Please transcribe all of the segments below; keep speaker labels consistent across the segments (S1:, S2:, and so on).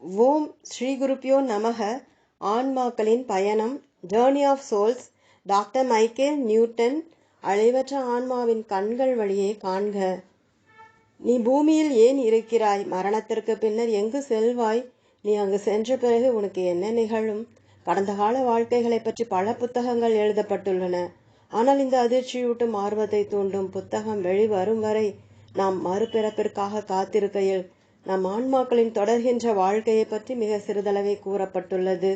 S1: ஓம் ஸ்ரீ குருப்யோ நமக. ஆன்மாக்களின் பயணம், journey of souls, doctor Michael Newton. அழிவற்ற ஆன்மாவின் கண்கள் வழியே காண்க. நீ பூமியில் ஏன் இருக்கிறாய்? மரணத்திற்கு பின்னர் எங்கு செல்வாய்? நீ அங்கு சென்ற பிறகு உனக்கு என்ன நிகழும்? கடந்த கால வாழ்க்கைகளை பற்றி பல புத்தகங்கள் எழுதப்பட்டுள்ளன. ஆனால் இந்த அதிர்ச்சியூட்டும் ஆர்வத்தை தூண்டும் புத்தகம் வெளிவரும் வரை நாம் மறுபிறப்பிற்காக காத்திருக்கையில் நம் ஆன்மாக்களின் தொடர்கின்ற வாழ்க்கையை பற்றி மிக சிறிதளவே கூறப்பட்டுள்ளது.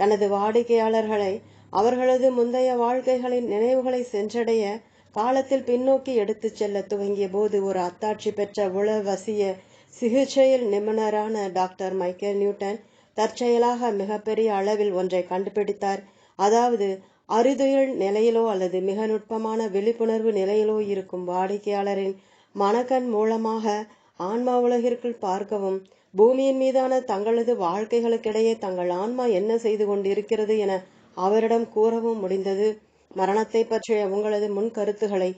S1: தனது வாடிக்கையாளர்களை அவர்களது முந்தைய வாழ்க்கைகளின் நினைவுகளை சென்றடைய காலத்தில் பின்னோக்கி எடுத்துச் செல்ல துவங்கிய போது ஒரு அத்தாட்சி பெற்ற உளவசிய சிகிச்சையில் நிபுணரான டாக்டர் மைக்கேல் நியூட்டன் தற்செயலாக மிகப்பெரிய அளவில் ஒன்றை கண்டுபிடித்தார். அதாவது, அறிதுயில் நிலையிலோ அல்லது மிக நுட்பமான விழிப்புணர்வு நிலையிலோ இருக்கும் வாடிக்கையாளரின் மனக்கண் மூலமாக ஆன்மா உலகிற்குள் பார்க்கவும், பூமியின் மீதான தங்களது வாழ்க்கைகளுக்கிடையே தங்கள் ஆன்மா என்ன செய்து கொண்டிருக்கிறது என அவரிடம் கூறவும் முடிந்தது. மரணத்தை பற்றிய உங்களது முன் கருத்துக்களை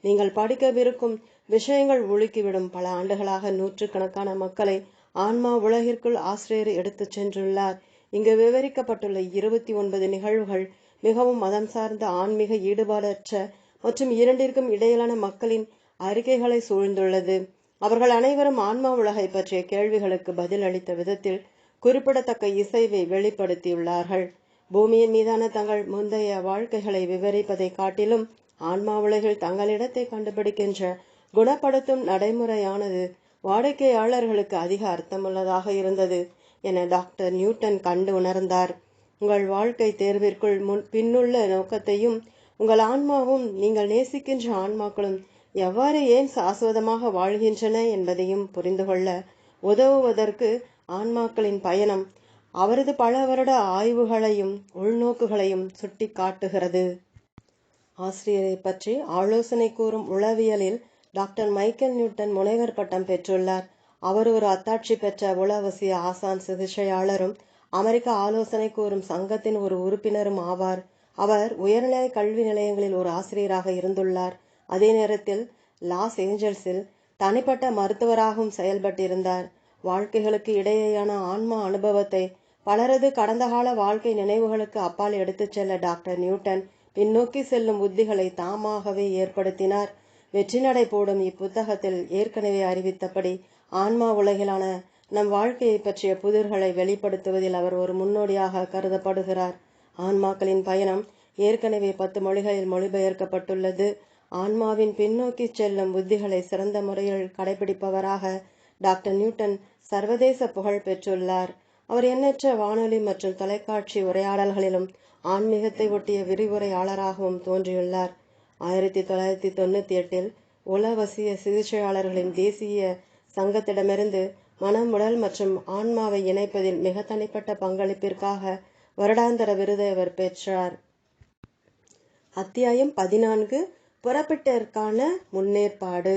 S1: நீங்கள் படிக்கவிருக்கும் விஷயங்கள் உலுக்கிவிடும். பல ஆண்டுகளாக நூற்றுக்கணக்கான மக்களை ஆன்மா உலகிற்குள் ஆசிரியர் எடுத்துச் சென்றுள்ளார். இங்கு விவரிக்கப்பட்டுள்ள 29 நிகழ்வுகள் மிகவும் மதம் சார்ந்த, ஆன்மீக ஈடுபாடற்ற மற்றும் இரண்டிற்கும் இடையிலான மக்களின் அறிக்கைகளை சூழ்ந்துள்ளது. அவர்கள் அனைவரும் ஆன்மா உலகை பற்றிய கேள்விகளுக்கு பதில் அளித்த விதத்தில் குறிப்பிடத்தக்க இசைவை வெளிப்படுத்தியுள்ளார்கள். பூமியின் மீதான தங்கள் முந்தைய வாழ்க்கைகளை விவரிப்பதை காட்டிலும் ஆன்மா உலகில் தங்களிடத்தை கண்டுபிடிக்கின்ற குணப்படுத்தும் நடைமுறையானது வாடிக்கையாளர்களுக்கு அதிக அர்த்தமுள்ளதாக இருந்தது என டாக்டர் நியூட்டன் கண்டு உணர்ந்தார். உங்கள் வாழ்க்கை தேர்விற்குள் பின்னுள்ள நோக்கத்தையும் உங்கள் ஆன்மாவும் நீங்கள் நேசிக்கின்ற ஆன்மாக்களும் எவ்வாறு ஏன் சாஸ்வதமாக வாழ்கின்றன என்பதையும் புரிந்து கொள்ள உதவுவதற்கு ஆன்மாக்களின் பயணம் அவரது பல வருட ஆய்வுகளையும் உள்நோக்குகளையும் சுட்டி காட்டுகிறது. ஆசிரியரை பற்றி ஆலோசனை கூறும் உளவியலில் டாக்டர் மைக்கேல் நியூட்டன் முனைவர் பட்டம் பெற்றுள்ளார். அவர் ஒரு அத்தாட்சி பெற்ற உளவசிய ஆசான் சிகிச்சையாளரும் அமெரிக்க ஆலோசனை கூறும் சங்கத்தின் ஒரு உறுப்பினரும் ஆவார். அவர் உயர்நிலை கல்வி நிலையங்களில் ஒரு ஆசிரியராக இருந்துள்ளார். அதே நேரத்தில் லாஸ் ஏஞ்சல்ஸில் தனிப்பட்ட மருத்துவராகவும் செயல்பட்டிருந்தார். வாழ்க்கைகளுக்கு இடையேயான ஆன்மா அனுபவத்தை பலரது கடந்த கால வாழ்க்கை நினைவுகளுக்கு அப்பால் எடுத்துச் செல்ல டாக்டர் நியூட்டன் பின்னோக்கி செல்லும் உத்திகளை தாமாகவே ஏற்படுத்தினார். வெற்றி நடை போடும் இப்புத்தகத்தில் ஏற்கனவே அறிவித்தபடி ஆன்மா உலகிலான நம் வாழ்க்கையை பற்றிய புதிர்களை வெளிப்படுத்துவதில் அவர் ஒரு முன்னோடியாக கருதப்படுகிறார். ஆன்மாக்களின் பயணம் ஏற்கனவே 10 மொழிகளில் மொழிபெயர்க்கப்பட்டுள்ளது. ஆன்மாவின் பின்னோக்கி செல்லும் புத்திகளை சிறந்த முறையில் கடைபிடிப்பவராக டாக்டர் நியூட்டன் சர்வதேச புகழ் பெற்றுள்ளார். அவர் எண்ணற்ற வானொலி மற்றும் தொலைக்காட்சி உரையாடல்களிலும் ஆன்மீகத்தை ஒட்டிய விரிவுரையாளராகவும் தோன்றியுள்ளார். 1998 உளவசிய சிகிச்சையாளர்களின் தேசிய சங்கத்திடமிருந்து மனம், உடல் மற்றும் ஆன்மாவை இணைப்பதில் மிக தனிப்பட்ட பங்களிப்பிற்காக வருடாந்திர விருதை அவர் பெற்றார். அத்தியாயம் 14, புறப்பட்டிற்கான முன்னேற்பாடு.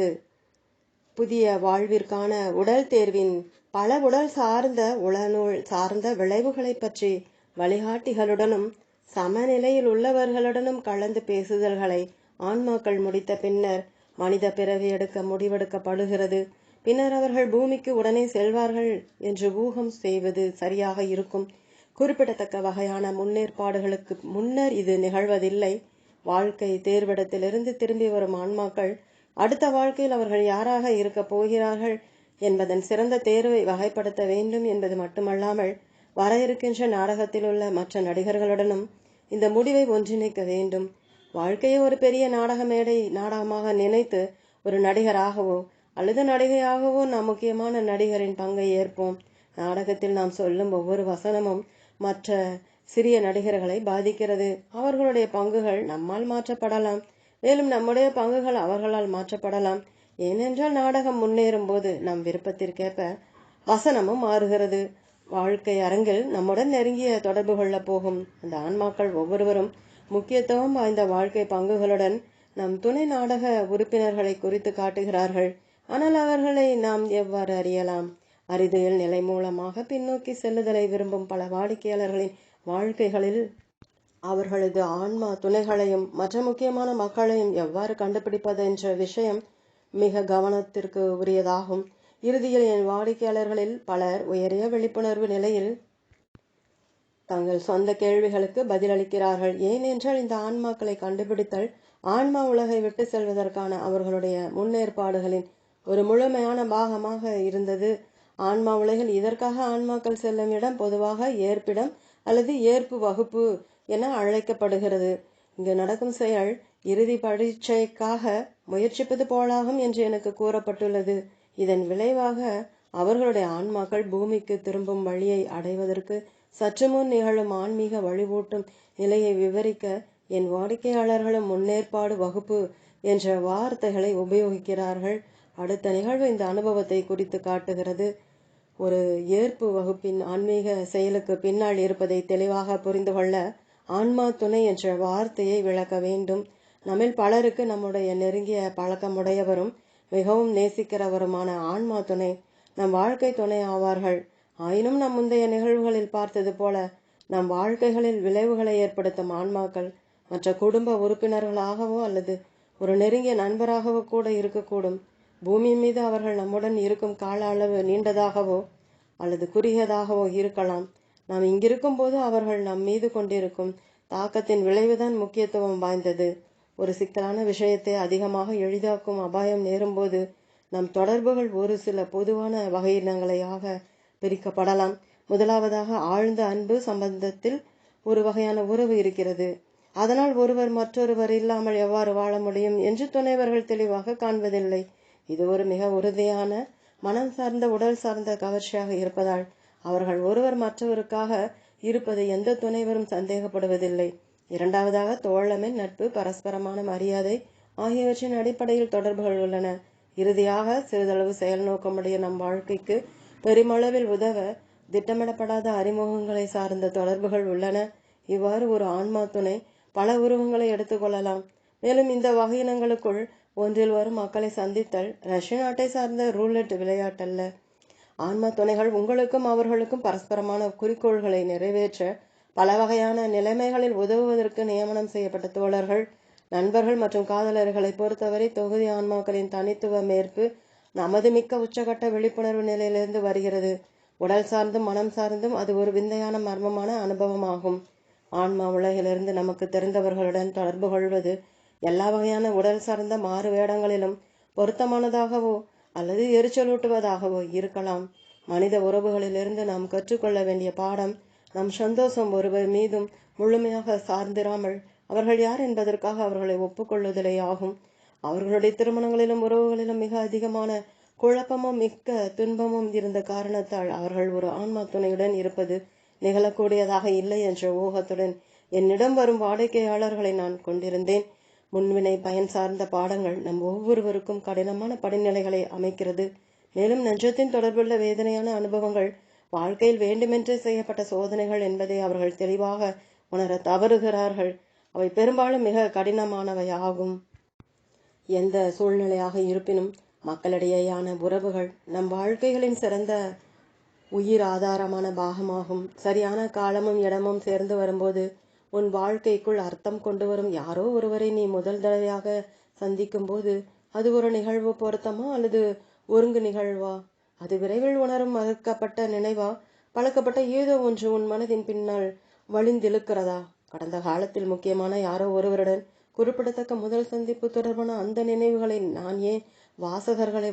S1: புதிய வாழ்விற்கான உடல் தேர்வின் பல உடல் சார்ந்த உளநூல் சார்ந்த விளைவுகளை பற்றி வழிகாட்டிகளுடனும் சமநிலையில் உள்ளவர்களுடனும் கலந்து பேசுதல்களை ஆன்மாக்கள் முடித்த பின்னர் மனித பிறவி எடுக்க முடிவெடுக்கப்படுகிறது. பின்னர் அவர்கள் பூமிக்கு உடனே செல்வார்கள் என்று ஊகம் செய்வது சரியாக இருக்கும். குறிப்பிடத்தக்க வகையான முன்னேற்பாடுகளுக்கு முன்னர் இது நிகழ்வதில்லை. வாழ்க்கை தேர்விடத்திலிருந்து திரும்பி வரும் ஆன்மாக்கள் அடுத்த வாழ்க்கையில் அவர்கள் யாராக இருக்க போகிறார்கள் என்பதன் சிறந்த தேர்வை வகைப்படுத்த வேண்டும் என்பது மட்டுமல்லாமல் வர இருக்கின்ற நாடகத்தில் உள்ள மற்ற நடிகர்களுடனும் இந்த முடிவை ஒன்றிணைக்க வேண்டும். வாழ்க்கையை ஒரு பெரிய நாடக மேடை நாடகமாக நினைத்து ஒரு நடிகராகவோ அல்லது நடிகையாகவோ நாம் முக்கியமான நடிகரின் பங்கை ஏற்போம். நாடகத்தில் நாம் சொல்லும் ஒவ்வொரு வசனமும் மற்ற சிறிய நடிகர்களை பாதிக்கிறது. அவர்களுடைய பங்குகள் நம்மால் மாற்றப்படலாம், மேலும் நம்முடைய பங்குகள் அவர்களால் மாற்றப்படலாம். ஏனென்றால் நாடகம் முன்னேறும் போது நம் விருப்பத்திற்கேற்ப வசனமும் மாறுகிறது. வாழ்க்கை அரங்கில் நம்முடன் நெருங்கிய தொடர்பு கொள்ள போகும் அந்த ஆன்மாக்கள் ஒவ்வொருவரும் முக்கியத்துவம் வாய்ந்த வாழ்க்கை பங்குகளுடன் நம் துணை நாடக உறுப்பினர்களை குறித்து காட்டுகிறார்கள். ஆனால் அவர்களை நாம் எவ்வாறு அறியலாம்? அறிதுயில் நிலை மூலமாக பின்னோக்கி செல்லுதலை விரும்பும் பல வாடிக்கையாளர்களின் வாழ்க்கைகளில் அவர்களது ஆன்மா துணைகளையும் மற்ற முக்கியமான மக்களையும் எவ்வாறு கண்டுபிடிப்பது என்ற விஷயம் மிக கவனத்திற்கு உரியதாகும். இறுதியில் என் வாடிக்கையாளர்களில் பலர் உயரிய விழிப்புணர்வு நிலையில் தங்கள் சொந்த கேள்விகளுக்கு பதிலளிக்கிறார்கள். ஏனென்றால் இந்த ஆன்மாக்களை கண்டுபிடித்தல் ஆன்மா உலகை விட்டு செல்வதற்கான அவர்களுடைய முன்னேற்பாடுகளின் ஒரு முழுமையான பாகமாக இருந்தது. ஆன்மா உலகில் இதற்காக ஆன்மாக்கள் செல்லும் இடம் பொதுவாக ஏற்பிடம் அல்லது ஏற்பு வகுப்பு என அழைக்கப்படுகிறது. இங்கு நடக்கும் செயல் இறுதி பரீட்சைக்காக முயற்சிப்பது போலாகும் என்று எனக்கு கூறப்பட்டுள்ளது. இதன் விளைவாக அவர்களுடைய ஆன்மாக்கள் பூமிக்கு திரும்பும் வழியை அடைவதற்கு சற்று முன் நிகழும் ஆன்மீக வழிவூட்டும் நிலையை விவரிக்க என் வாடிக்கையாளர்களும் முன்னேற்பாடு வகுப்பு என்ற வார்த்தைகளை உபயோகிக்கிறார்கள். அடுத்த நிகழ்வு இந்த அனுபவத்தை குறித்து காட்டுகிறது. ஒரு ஏற்பு வகுப்பின் ஆன்மீக செயலுக்கு பின்னால் இருப்பதை தெளிவாக புரிந்து கொள்ள ஆன்மா துணை என்ற வார்த்தையை விளக்க வேண்டும். நம்மில் பலருக்கு நம்முடைய நெருங்கிய பழக்கமுடையவரும் மிகவும் நேசிக்கிறவருமான ஆன்மா துணை நம் வாழ்க்கை துணை ஆவார்கள். ஆயினும் நம் முந்தைய நிகழ்வுகளில் பார்த்தது போல நம் வாழ்க்கைகளில் விளைவுகளை ஏற்படுத்தும் ஆன்மாக்கள் மற்ற குடும்ப உறுப்பினர்களாகவோ அல்லது ஒரு நெருங்கிய நண்பராகவோ கூட இருக்கக்கூடும். பூமியின் மீது அவர்கள் நம்முடன் இருக்கும் கால அளவு நீண்டதாகவோ அல்லது குறுகியதாகவோ இருக்கலாம். நாம் இங்கிருக்கும் போது அவர்கள் நம் மீது கொண்டிருக்கும் தாக்கத்தின் விளைவுதான் முக்கியத்துவம் வாய்ந்தது. ஒரு சிக்கலான விஷயத்தை அதிகமாக எளிதாக்கும் அபாயம் நேரும்போது நம் தொடர்புகள் ஒரு சில பொதுவான வகையினங்களையாக பிரிக்கப்படலாம். முதலாவதாக, ஆழ்ந்த அன்பு சம்பந்தத்தில் ஒரு வகையான உறவு இருக்கிறது. அதனால் ஒருவர் மற்றொருவர் இல்லாமல் எவ்வாறு வாழ முடியும் என்று துணைவர்கள் தெளிவாக காண்பதில்லை. இது ஒரு மிக உறுதியான மனம் சார்ந்த உடல் சார்ந்த கவர்ச்சியாக இருப்பதால் அவர்கள் ஒருவர் மற்றவருக்காக இருப்பதை எந்த துணைவரும் சந்தேகப்படுவதில்லை. இரண்டாவதாக, தோழமை, நட்பு, பரஸ்பரமான மரியாதை ஆகியவற்றின் அடிப்படையில் தொடர்புகள் உள்ளன. இறுதியாக, சிறிதளவு செயல் நோக்கமுடைய நம் வாழ்க்கைக்கு பெருமளவில் உதவ திட்டமிடப்படாத அறிமுகங்களை சார்ந்த தொடர்புகள் உள்ளன. இவ்வாறு ஒரு ஆன்மா துணை பல உருவங்களை எடுத்துக்கொள்ளலாம். மேலும் இந்த வகையினங்களுக்குள் ஒன்றில் வரும் மக்களை சந்தித்தல் ரஷ்ய நாட்டை சார்ந்த ரூலெட் விளையாட்டல்ல. ஆன்மா துணைகள் உங்களுக்கும் அவர்களுக்கும் பரஸ்பரமான குறிக்கோள்களை நிறைவேற்ற பல வகையான நிலைமைகளில் உதவுவதற்கு நியமனம் செய்யப்பட்ட தோழர்கள், நண்பர்கள் மற்றும் காதலர்களை பொறுத்தவரை தொகுதி ஆன்மாக்களின் தனித்துவ மேற்பு நமது மிக்க உச்சகட்ட விழிப்புணர்வு நிலையிலிருந்து வருகிறது. உடல் சார்ந்தும் மனம் சார்ந்தும் அது ஒரு விந்தையான மர்மமான அனுபவமாகும். ஆன்மா உலகிலிருந்து நமக்கு தெரிந்தவர்களுடன் தொடர்பு கொள்வது எல்லா வகையான உடல் சார்ந்த மாறு வேடங்களிலும் பொருத்தமானதாகவோ அல்லது எரிச்சலூட்டுவதாகவோ இருக்கலாம். மனித உறவுகளிலிருந்து நாம் கற்றுக்கொள்ள வேண்டிய பாடம் நம் சந்தோஷம் ஒருவர் மீதும் முழுமையாக சார்ந்திராமல் அவர்கள் யார் என்பதற்காக அவர்களை ஒப்புக்கொள்ளுதலே ஆகும். அவர்களுடைய திருமணங்களிலும் உறவுகளிலும் மிக அதிகமான குழப்பமும் மிக்க துன்பமும் இருந்த காரணத்தால் அவர்கள் ஒரு ஆன்மா துணையுடன் இருப்பது நிகழக்கூடியதாக இல்லை என்ற ஊகத்துடன் என்னிடம் வரும் வாடிக்கையாளர்களை நான் கொண்டிருந்தேன். முன்வினை பயன் சார்ந்த பாடங்கள் நம் ஒவ்வொருவருக்கும் கடினமான படிநிலைகளை அமைக்கிறது. மேலும் நெஞ்சத்தின் தொடர்புள்ள வேதனையான அனுபவங்கள் வாழ்க்கையில் வேண்டுமென்றே செய்யப்பட்ட சோதனைகள் என்பதை அவர்கள் தெளிவாக உணர தவறுகிறார்கள். அவை பெரும்பாலும் மிக கடினமானவையாகும். எந்த சூழ்நிலையாக இருப்பினும் மக்களிடையேயான உறவுகள் நம் வாழ்க்கைகளின் சிறந்த உயிர் ஆதாரமான பாகமாகும். சரியான காலமும் இடமும் சேர்ந்து வரும்போது உன் வாழ்க்கைக்குள் அர்த்தம் கொண்டு வரும் யாரோ ஒருவரை நீ முதல் தடவையாக சந்திக்கும் போது அது ஒரு நிகழ்வு பொருத்தமா அல்லது ஒருங்கு நிகழ்வா? அது விரைவில் உணரும் மறுக்கப்பட்ட நினைவா? பழக்கப்பட்ட ஏதோ ஒன்று உன் மனதின் பின்னால் வழிந்திழுக்கிறதா? கடந்த காலத்தில் முக்கியமான யாரோ ஒருவருடன் குறிப்பிடத்தக்க முதல் சந்திப்பு தொடர்பான அந்த நினைவுகளை நான் ஏன் வாசகர்களை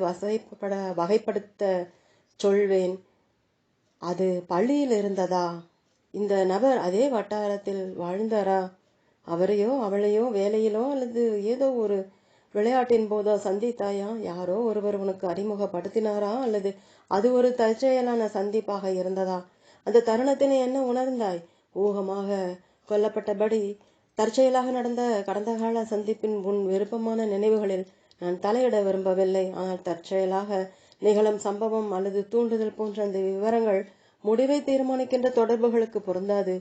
S1: வகைப்படுத்த சொல்வேன்? அது பள்ளியில் இருந்ததா? இந்த நபர் அதே வட்டாரத்தில் வாழ்ந்தாரா? அவரையோ அவளையோ வேலையிலோ அல்லது ஏதோ ஒரு விளையாட்டின் போதோ சந்தித்தாயா? யாரோ ஒருவர் உனக்கு அறிமுகப்படுத்தினாரா? அல்லது அது ஒரு தற்செயலான சந்திப்பாக இருந்ததா? அந்த தருணத்தினை என்ன உணர்ந்தாய்? ஊகமாக கொல்லப்பட்டபடி தற்செயலாக நடந்த கடந்த கால சந்திப்பின் உன் விருப்பமான நினைவுகளில் நான் தலையிட விரும்பவில்லை. ஆனால் தற்செயலாக நிகழும் சம்பவம் அல்லது தூண்டுதல் போன்ற அந்த விவரங்கள் முடிவை தீர்மானிக்கின்ற தொடர்புகளுக்கு பொருந்தாது.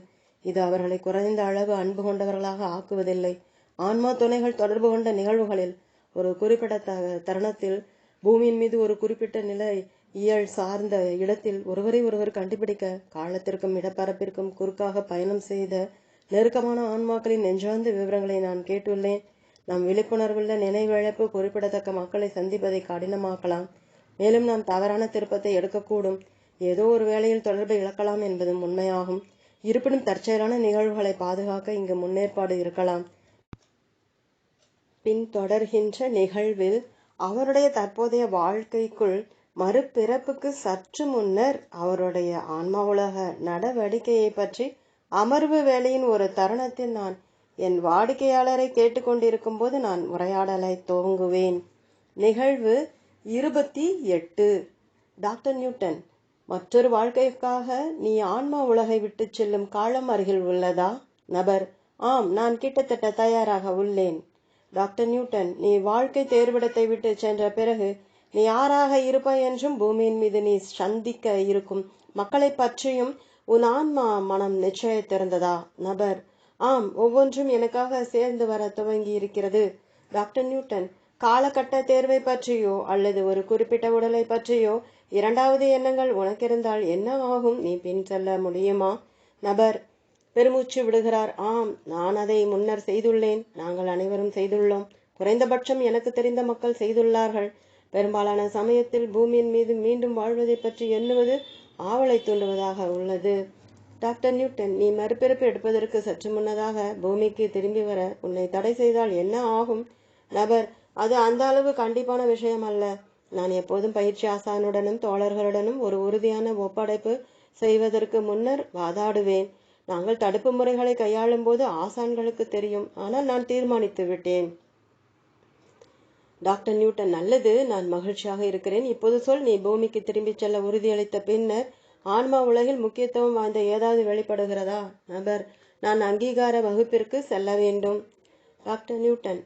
S1: இது அவர்களை குறைந்த அளவு அன்பு கொண்டவர்களாக ஆக்குவதில்லை. ஆன்மா துணைகள் தொடர்பு கொண்ட நிகழ்வுகளில் ஒரு குறிப்பிட்ட தருணத்தில் பூமியின் மீது ஒரு குறிப்பிட்ட நிலை இயல் சார்ந்த இடத்தில் ஒருவரை ஒருவர் கண்டுபிடிக்க காலத்திற்கும் இடப்பரப்பிற்கும் குறுக்காக பயணம் செய்த நெருக்கமான ஆன்மாக்களின் நெஞ்சார்ந்த விவரங்களை நான் கேட்டுள்ளேன். நம் விழிப்புணர்வுள்ள நினைவிழப்பு குறிப்பிடத்தக்க மக்களை சந்திப்பதை கடினமாக்கலாம். மேலும் நாம் தவறான திருப்பத்தை எடுக்கக்கூடும். ஏதோ ஒரு வேளையில் தொடர்பை இழக்கலாம் என்பதும் உண்மையாகும். இருப்பினும் தற்செயலான நிகழ்வுகளை பாதுகாக்க இங்கு முன்னேற்பாடு இருக்கலாம். பின் தொடர்கின்ற நிகழ்வில் அவருடைய தற்போதைய வாழ்க்கைக்குள் மறுபிறப்புக்கு சற்று முன்னர் அவருடைய ஆன்மா உலக நடவடிக்கையை பற்றி அமர்வு வேளையின் ஒரு தருணத்தில் நான் என் வாடிக்கையாளரை கேட்டுக்கொண்டிருக்கும் போது நான் உரையாடலை துவங்குவேன். நிகழ்வு 28. டாக்டர் நியூட்டன், மற்றொரு வாழ்க்கைக்காக நீ ஆன்மா உலகை விட்டு செல்லும் காலம் அருகில் உள்ளதா? நபர்: ஆம், நான் கிட்டத்தட்ட தயாராக உள்ளேன். டாக்டர் நியூட்டன், நீ வாழ்க்கை தேர்விடத்தை விட்டு சென்ற பிறகு நீ யாராக இருப்பாய் என்றும் பூமியின் மீது நீ சந்திக்க இருக்கும் மக்களை பற்றியும் உன் ஆன்மா மனம் நிச்சயித்திருந்ததா? நபர்: ஆம், ஒவ்வொன்றும் எனக்காக சேர்ந்து வர துவங்கி இருக்கிறது. டாக்டர் நியூட்டன், காலகட்ட தேர்வை பற்றியோ அல்லது ஒரு குறிப்பிட்ட உடலை பற்றியோ இரண்டாவது எண்ணங்கள் உனக்கிருந்தால் என்ன ஆகும்? நீ பின் செல்ல முடியுமா? நபர் பெருமூச்சு விடுகிறார். ஆம், நான் அதை முன்னர் செய்துள்ளேன். நாங்கள் அனைவரும் செய்துள்ளோம். குறைந்தபட்சம் எனக்கு தெரிந்த மக்கள் செய்துள்ளார்கள். பெரும்பாலான சமயத்தில் பூமியின் மீது மீண்டும் வாழ்வதை பற்றி எண்ணுவது ஆவலை தூண்டுவதாக உள்ளது. டாக்டர் நியூட்டன், நீ மறுபிறப்பு எடுப்பதற்கு சற்று முன்னதாக பூமிக்கு திரும்பி வர உன்னை தடை செய்தால் என்ன ஆகும்? நபர்: அது அந்த அளவு கண்டிப்பான விஷயம் அல்ல. நான் எப்போதும் பயிற்சி ஆசானுடனும் தோழர்களுடனும் ஒரு உறுதியான ஒப்படைப்பு செய்வதற்கு முன்னர் வாதாடுவேன். நாங்கள் தடுப்பு முறைகளை கையாளும் போது ஆசான்களுக்கு தெரியும். ஆனால் நான் தீர்மானித்து விட்டேன். டாக்டர் நியூட்டன்: நல்லது, நான் மகிழ்ச்சியாக இருக்கிறேன். இப்போது சொல், நீ பூமிக்கு திரும்பிச் செல்ல உறுதியளித்த பின்னர் ஆன்மா உலகில் முக்கியத்துவம் வாய்ந்த ஏதாவது வெளிப்படுகிறதா? நபர்: நான் அங்கீகார வகுப்பிற்கு செல்ல வேண்டும். டாக்டர் நியூட்டன்: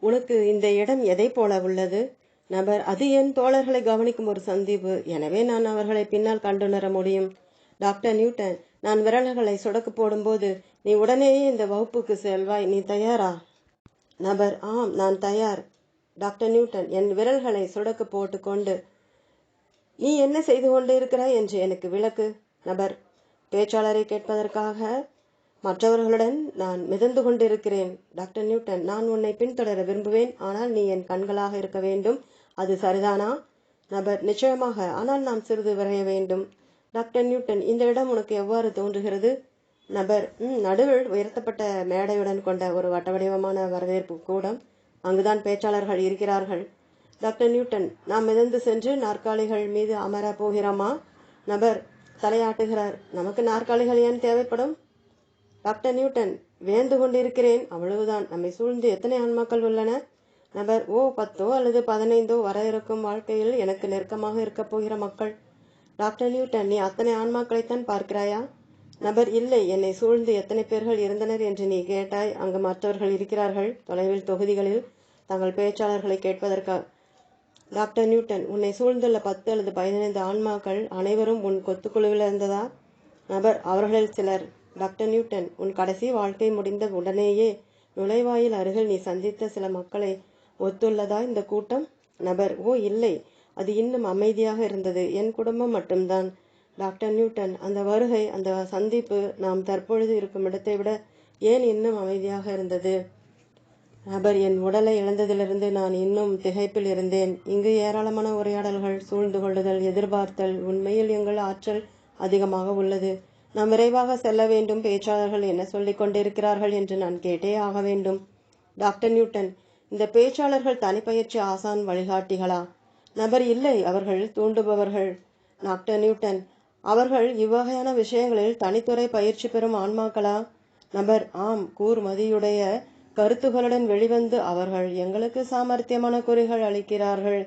S1: உனக்கு இந்த இடம் எதை போல உள்ளது? நபர்: அது என் தோழர்களை கவனிக்கும் ஒரு சந்திப்பு. எனவே நான் அவர்களை பின்னால் கண்டுணர முடியும். டாக்டர் நியூட்டன்: நான் விரல்களை சொடக்கு போடும்போது நீ உடனேயே இந்த வகுப்புக்கு செல்வாய். நீ தயாரா? நபர்: ஆம், நான் தயார். டாக்டர் நியூட்டன் என் விரல்களை சொடக்கு போட்டுக்கொண்டு, நீ என்ன செய்து கொண்டு இருக்கிறாய் என்று எனக்கு விளக்கு. நபர்: பேச்சாளரை கேட்பதற்காக மற்றவர்களுடன் நான் மிதந்து கொண்டிருக்கிறேன். டாக்டர் நியூட்டன்: நான் உன்னை பின்தொடர விரும்புவேன். ஆனால் நீ என் கண்களாக இருக்க வேண்டும். அது சரிதானா? நபர்: நிச்சயமாக, ஆனால் நாம் சிறிது விரைய வேண்டும். டாக்டர் நியூட்டன்: இந்த இடம் உனக்கு எவ்வாறு தோன்றுகிறது? நபர்: நடுவில் உயர்த்தப்பட்ட மேடையுடன் கொண்ட ஒரு வட்ட வடிவமான வரவேற்பு கூடம். அங்குதான் பேச்சாளர்கள் இருக்கிறார்கள். டாக்டர் நியூட்டன்: நாம் மிதந்து சென்று நாற்காலிகள் மீது அமர போகிறோமா? நபர் தலையாட்டுகிறார். நமக்கு நாற்காலிகள் ஏன் தேவைப்படும்? டாக்டர் நியூட்டன்: வியந்து கொண்டிருக்கிறேன், அவ்வளவுதான். நம்மை சூழ்ந்து எத்தனை ஆன்மாக்கள் உள்ளன? நபர்: 10 அல்லது 15 வர இருக்கும் வாழ்க்கையில் எனக்கு நெருக்கமாக இருக்கப் போகிற மக்கள். டாக்டர் நியூட்டன்: நீ அத்தனை ஆன்மாக்களைத்தான் பார்க்கிறாயா? நபர்: இல்லை, என்னை சூழ்ந்து எத்தனை பேர்கள் இருந்தனர் என்று நீ கேட்டாய். அங்கு மற்றவர்கள் இருக்கிறார்கள், தொலைவில் தொகுதிகளில் தங்கள் பேச்சாளர்களை கேட்பதற்காக. டாக்டர் நியூட்டன்: உன்னை சூழ்ந்துள்ள 10 அல்லது 15 ஆன்மாக்கள் அனைவரும் உன் கொத்துக்குழுவில் இருந்ததா? நபர்: அவர்களில் சிலர். டாக்டர் நியூட்டன்: உன் கடைசி வாழ்க்கை முடிந்த உடனேயே நுழைவாயில் அருகில் நீ சந்தித்த சில மக்களை ஒத்துள்ளதா இந்த கூட்டம்? நபர்: இல்லை, அது இன்னும் அமைதியாக இருந்தது. என் குடும்பம் மட்டும்தான். டாக்டர் நியூட்டன்: அந்த வருகை, அந்த சந்திப்பு நாம் தற்பொழுது இருக்கும் இடத்தை விட ஏன் இன்னும் அமைதியாக இருந்தது? நபர்: என் உடலை இழந்ததிலிருந்து நான் இன்னும் திகைப்பில் இருந்தேன். இங்கு ஏராளமான உரையாடல்கள், சூழ்ந்து கொள்ளுதல், எதிர்பார்த்தல். உண்மையில் எங்கள் ஆற்றல் அதிகமாக உள்ளது. நாம் விரைவாக செல்ல வேண்டும். பேச்சாளர்கள் என்ன சொல்லிக் கொண்டிருக்கிறார்கள் என்று நான் கேட்டே ஆக வேண்டும். டாக்டர் நியூட்டன்: இந்த பேச்சாளர்கள் தனிப்பயிற்சி ஆசான் வழிகாட்டிகளா? நபர்: இல்லை, அவர்கள் தூண்டுபவர்கள். டாக்டர் நியூட்டன்: அவர்கள் இவ்வகையான விஷயங்களில் தனித்துறை பயிற்சி பெறும் ஆன்மாக்களா? நபர்: ஆம், கூர்மதியுடைய கருத்துகளுடன் வெளிவந்து அவர்கள் எங்களுக்கு சாமர்த்தியமான குறிகள் அளிக்கிறார்கள்.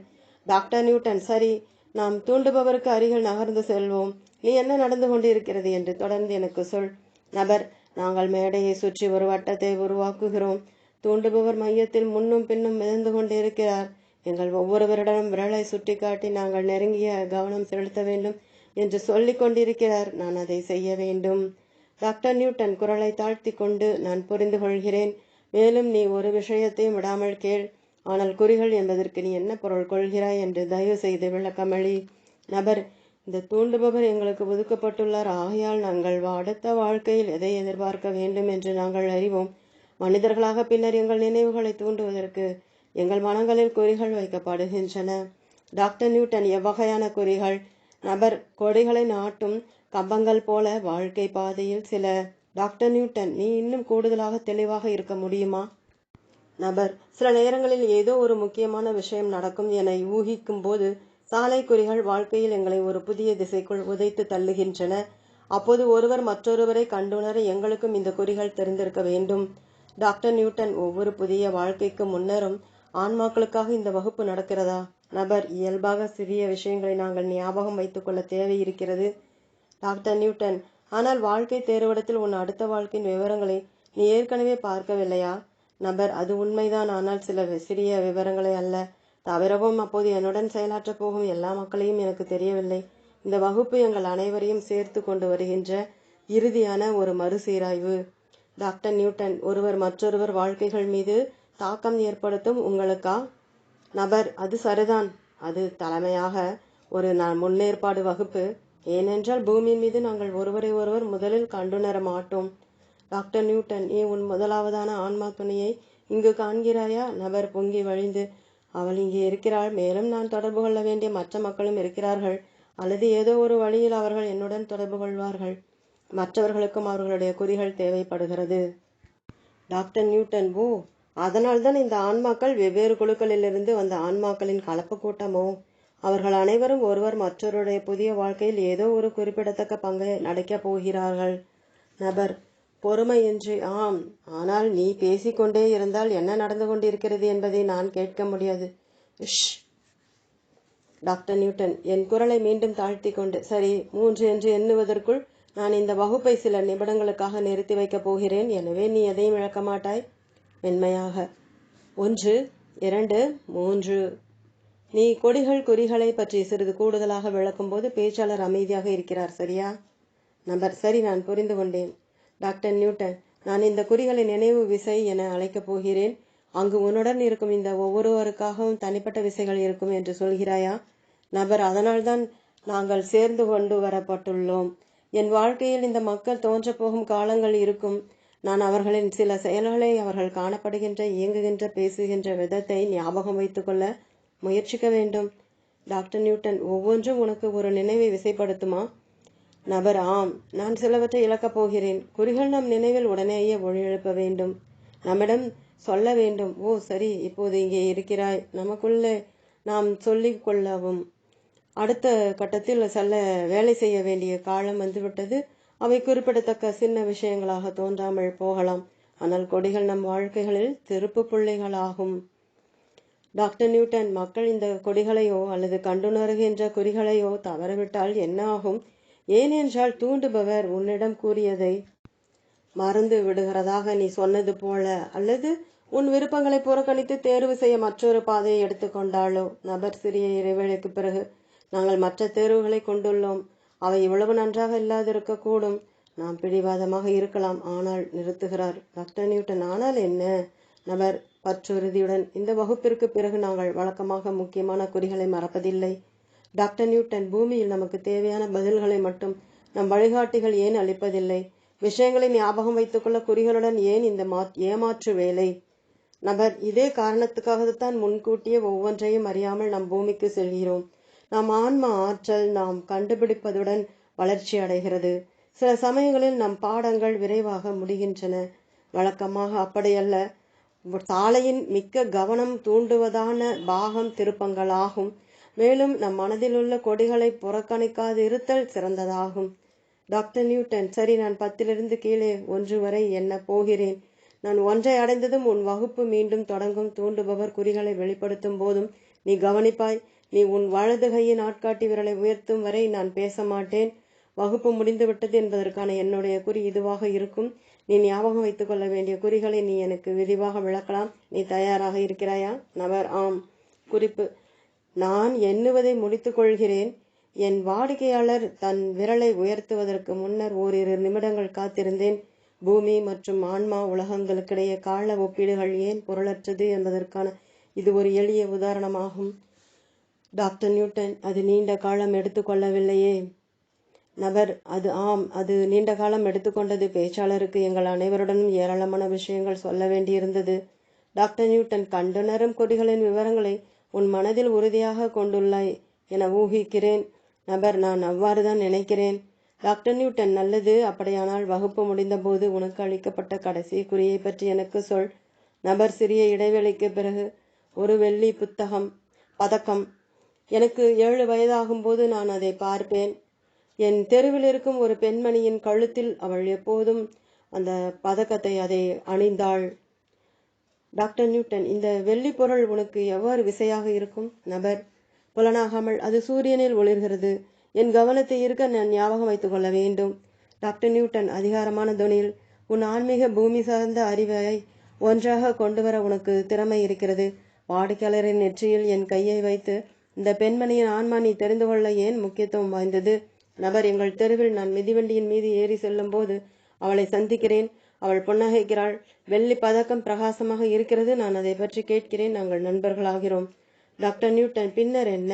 S1: டாக்டர் நியூட்டன்: சரி, நாம் தூண்டுபவருக்கு அருகில் நகர்ந்து செல்வோம். நீ என்ன நடந்து கொண்டிருக்கிறது என்று தொடர்ந்து எனக்கு சொல். நபர்: நாங்கள் மேடையை சுற்றி ஒரு வட்டத்தை உருவாக்குகிறோம். தூண்டுபவர் மையத்தில் முன்னும் பின்னும் மிதந்து கொண்டிருக்கிறார். எங்கள் ஒவ்வொருவரிடமும் விரலை சுட்டிக்காட்டி நாங்கள் நெருங்கிய கவனம் செலுத்த வேண்டும் என்று சொல்லிக் கொண்டிருக்கிறார். நான் அதை செய்ய வேண்டும். டாக்டர் நியூட்டன் குரலை தாழ்த்தி கொண்டு, நான் புரிந்து கொள்கிறேன். மேலும் நீ ஒரு விஷயத்தையும் விடாமல் கேள். ஆனால் குறிகள் என்பதற்கு நீ என்ன பொருள் கொள்கிறாய் என்று தயவு செய்து விளக்கமளி. நபர்: இந்த தூண்டுபவர் எங்களுக்கு ஒதுக்கப்பட்டுள்ளார். ஆகையால் நாங்கள் அடுத்த வாழ்க்கையில் எதை எதிர்பார்க்க வேண்டும் என்று நாங்கள் அறிவோம். மனிதர்களாக பின்னர் எங்கள் நினைவுகளை தூண்டுவதற்கு எங்கள் மனங்களில் குறிகள் வைக்கப்படுகின்றன. டாக்டர் நியூட்டன், எவ்வகையான குறிகள்? நபர், கொடிகளை நாட்டும் கம்பங்கள் போல வாழ்க்கை பாதையில் சில. டாக்டர் நியூட்டன், நீ இன்னும் கூடுதலாக தெளிவாக இருக்க முடியுமா? நபர், சில நேரங்களில் ஏதோ ஒரு முக்கியமான விஷயம் நடக்கும் என ஊகிக்கும் போது சாலை குறிகள் வாழ்க்கையில் எங்களை ஒரு புதிய திசைக்குள் உதைத்து தள்ளுகின்றன. அப்போது ஒருவர் மற்றொருவரை கண்டுணர எங்களுக்கும் இந்த குறிகள் தெரிந்திருக்க வேண்டும். டாக்டர் நியூட்டன், ஒவ்வொரு புதிய வாழ்க்கைக்கு முன்னரும் ஆன்மாக்களுக்காக இந்த வகுப்பு நடக்கிறதா? நபர், இயல்பாக சிறிய விஷயங்களை நாங்கள் ஞாபகம் வைத்துக் கொள்ள தேவை இருக்கிறது. டாக்டர் நியூட்டன், ஆனால் வாழ்க்கை தேர்விடத்தில் உன் அடுத்த வாழ்க்கையின் விவரங்களை நீ ஏற்கனவே பார்க்கவில்லையா? நபர், அது உண்மைதான், ஆனால் சில சிறிய விவரங்களை அல்ல. தவிரவும் அப்போது என்னுடன் செயலாற்றப் போகும் எல்லா மக்களையும் எனக்கு தெரியவில்லை. இந்த வகுப்பு எங்கள் அனைவரையும் சேர்த்து கொண்டு வருகின்ற இறுதியான ஒரு மறுசீராய்வு. டாக்டர் நியூட்டன், ஒருவர் மற்றொருவர் வாழ்க்கைகள் மீது தாக்கம் ஏற்படுத்தும் உங்களுக்கா? நபர், அது சரிதான். அது தலைமையாக ஒரு முன்னேற்பாடு வகுப்பு. ஏனென்றால் பூமியின் மீது நாங்கள் ஒருவரை ஒருவர் முதலில் கண்டுணர மாட்டோம். டாக்டர் நியூட்டன், நீ உன் முதலாவதான ஆன்மா துணையை இங்கு காண்கிறாயா? நபர் பொங்கி வழிந்து, அவள் இங்கே இருக்கிறாள். மேலும் நான் தொடர்பு கொள்ள வேண்டிய மற்ற மக்களும் இருக்கிறார்கள். அல்லது ஏதோ ஒரு வழியில் அவர்கள் என்னுடன் தொடர்பு கொள்வார்கள். மற்றவர்களுக்கும் அவர்களுடைய குறிகள் தேவைப்படுகிறது. டாக்டர் நியூட்டன், ஓ, அதனால்தான் இந்த ஆன்மாக்கள் வெவ்வேறு குழுக்களிலிருந்து வந்த ஆன்மாக்களின் கலப்பு கூட்டமோ? அவர்கள் அனைவரும் ஒருவர் மற்றவருடைய புதிய வாழ்க்கையில் ஏதோ ஒரு குறிப்பிடத்தக்க பங்கை நடிக்கப் போகிறார்கள். நபர் பொறுமையின்றி, ஆம், ஆனால் நீ பேசிக்கொண்டே இருந்தால் என்ன நடந்து கொண்டிருக்கிறது என்பதை நான் கேட்க முடியாது. ஷ். டாக்டர் நியூட்டன் என் குரலை மீண்டும் தாழ்த்தி கொண்டு, சரி, 3 என்று எண்ணுவதற்குள் நான் இந்த வகுப்பை சில நிமிடங்களுக்காக நிறுத்தி வைக்கப் போகிறேன். எனவே நீ எதையும் இழக்க மாட்டாய். மென்மையாக. 1, 2, 3. நீ கொடிகள் குறிகளை பற்றி சிறிது கூடுதலாக விளக்கும் போது பேச்சாளர் அமைதியாக இருக்கிறார், சரியா? நபர், சரி, நான் புரிந்து கொண்டேன். டாக்டர் நியூட்டன், நான் இந்த குறிகளை நினைவு விசை என அழைக்கப் போகிறேன். அங்கு உன்னுடன் இருக்கும் இந்த ஒவ்வொருவருக்காகவும் தனிப்பட்ட விசைகள் இருக்கும் என்று சொல்கிறாயா? நபர், அதனால்தான் நாங்கள் சேர்ந்து கொண்டு வரப்பட்டுள்ளோம். என் வாழ்க்கையில் இந்த மக்கள் தோன்றப்போகும் காலங்கள் இருக்கும். நான் அவர்களின் சில செயல்களை, அவர்கள் காணப்படுகின்ற, இயங்குகின்ற, பேசுகின்ற விதத்தை ஞாபகம் வைத்துக்கொள்ள முயற்சிக்க வேண்டும். டாக்டர் நியூட்டன், ஒவ்வொன்றும் உனக்கு ஒரு நினைவை விசைப்படுத்துமா? நபர், ஆம், நான் சிலவற்றை இழக்கப் போகிறேன். குறிகள் நம் நினைவில் உடனேயே ஒளியெழுப்ப வேண்டும். நம்மிடம் சொல்ல வேண்டும், ஓ சரி, இப்போது இங்கே இருக்கிறாய். நமக்குள்ளே நாம் சொல்லிக் கொள்ளவும். அடுத்த கட்டத்தில் செல்ல வேலை செய்ய வேண்டிய காலம் வந்துவிட்டது. அவை குறிப்பிடத்தக்க சின்ன விஷயங்களாக தோன்றாமல் போகலாம். ஆனால் கொடிகள் நம் வாழ்க்கைகளில் திருப்பு புள்ளிகளாகும். டாக்டர் நியூட்டன், மக்கள் இந்த கொடிகளையோ அல்லது கண்டுணர்கின்ற குறிகளையோ தவறவிட்டால் என்ன ஆகும்? ஏனென்றால் தூண்டுபவர் உன்னிடம் கூறியதை மறந்து விடுகிறதாக நீ சொன்னது போல, அல்லது உன் விருப்பங்களை புறக்கணித்து தேர்வு செய்ய மற்றொரு பாதையை எடுத்துக்கொண்டாலோ. நபர் சிறிய இடைவேளைக்கு பிறகு, நாங்கள் மற்ற தேர்வுகளை கொண்டுள்ளோம். அவை இவ்வளவு நன்றாக இல்லாதிருக்க கூடும். நாம் பிடிவாதமாக இருக்கலாம், ஆனால் நிறுத்துகிறார். டாக்டர் நியூட்டன், ஆனால் என்ன? நபர் பற்றுறுதியுடன், இந்த வகுப்பிற்கு பிறகு நாங்கள் வழக்கமாக முக்கியமான குறிகளை மறப்பதில்லை. டாக்டர் நியூட்டன், பூமியில் நமக்கு தேவையான பதில்களை மட்டும் நம் வழிகாட்டிகள் ஏன் அளிப்பதில்லை? விஷயங்களை ஞாபகம் வைத்துக்கொள்ள குறிகளுடன் ஏன் இந்த ஏமாற்று வேலை? நபர், இதே காரணத்துக்காகத்தான் முன்கூட்டியே ஒவ்வொன்றையும் அறியாமல் நம் பூமிக்கு செல்கிறோம். நம் ஆன்ம ஆற்றல் நாம் கண்டுபிடிப்பதுடன் வளர்ச்சி அடைகிறது. சில சமயங்களில் நம் பாடங்கள் விரைவாக முடிகின்றன. வழக்கமாக அப்படியல்ல. சாலையின் மிக்க கவனம் தூண்டுவதான பாகம் திருப்பங்களாகும். மேலும் நம் மனதிலுள்ள கொடிகளை புறக்கணிக்காது இருத்தல் சிறந்ததாகும். டாக்டர் நியூட்டன், சரி, நான் 10 கீழே 1 வரை எண்ணப் போகிறேன். நான் 1 அடைந்ததும் உன் வகுப்பு மீண்டும் தொடங்கும். தூண்டுபவர் குறிகளை வெளிப்படுத்தும் போதும் நீ கவனிப்பாய். நீ உன் வலது கையின் ஆட்காட்டி விரலை உயர்த்தும் வரை நான் பேச மாட்டேன். வகுப்பு முடிந்துவிட்டது என்பதற்கான என்னுடைய குறி இதுவாக இருக்கும். நீ ஞாபகம் வைத்துக் கொள்ள வேண்டிய குறிகளை நீ எனக்கு விரிவாக விளக்கலாம். நீ தயாராக இருக்கிறாயா? நபர், ஆம். குறிப்பு, நான் எண்ணுவதை முடித்துக் கொள்கிறேன். என் வாடிக்கையாளர் தன் விரலை உயர்த்துவதற்கு முன்னர் ஓரிரு நிமிடங்கள் காத்திருந்தேன். பூமி மற்றும் ஆன்மா உலகங்களுக்கிடையே கால ஒப்பீடுகள் ஏன் பொருளற்றது என்பதற்கான இது ஒரு எளிய உதாரணமாகும். டாக்டர் நியூட்டன், அது நீண்ட காலம் எடுத்துக்கொள்ளவில்லையே? நபர், அது நீண்ட காலம் எடுத்துக்கொண்டது. பேச்சாளருக்கு எங்கள் அனைவருடனும் ஏராளமான விஷயங்கள் சொல்ல வேண்டியிருந்தது. டாக்டர் நியூட்டன், கண்டுணரும் கொடிகளின் விவரங்களை உன் மனதில் உறுதியாக கொண்டுள்ளாய் என ஊகிக்கிறேன். நபர், நான் அவ்வாறுதான் நினைக்கிறேன். டாக்டர் நியூட்டன், நல்லது. அப்படியானால் வகுப்பு முடிந்தபோது உனக்கு அளிக்கப்பட்ட கடைசி குறியை பற்றி எனக்கு சொல். நபர், சிறிய இடைவெளிக்கு பிறகு, ஒரு வெள்ளி பதக்கம். எனக்கு 7 வயதாகும்போது நான் அதை பார்ப்பேன். என் தெருவில் இருக்கும் ஒரு பெண்மணியின் கழுத்தில் அவள் எப்போதும் அந்த பதக்கத்தை அதை அணிந்தாள். டாக்டர் நியூட்டன், இந்த வெள்ளி பொருள் உனக்கு எவ்வாறு விசையாக இருக்கும்? நபர், புலனாகாமல். அது சூரியனில் ஒளிர்கிறது. என் கவனத்தை இருக்க நான் ஞாபகம் வைத்துக் கொள்ள வேண்டும். டாக்டர் நியூட்டன் அதிகாரமான துணியில், உன் ஆன்மீக பூமி சார்ந்த அறிவை ஒன்றாக கொண்டு வர உனக்கு திறமை இருக்கிறது. வாடிக்கையாளரின் நெற்றியில் என் கையை வைத்து, இந்த பெண்மணியின் ஆன்மா நீ தெரிந்து கொள்ள ஏன் முக்கியத்துவம் வாய்ந்தது? நபர், எங்கள் தெருவில் நான் மிதிவண்டியின் மீது ஏறி செல்லும் போது அவளை சந்திக்கிறேன். அவள் புன்னகைக்கிறாள். வெள்ளி பதக்கம் பிரகாசமாக இருக்கிறது. நான் அதை பற்றி கேட்கிறேன். நாங்கள் நண்பர்களாகிறோம். டாக்டர் நியூட்டன், பின்னர் என்ன?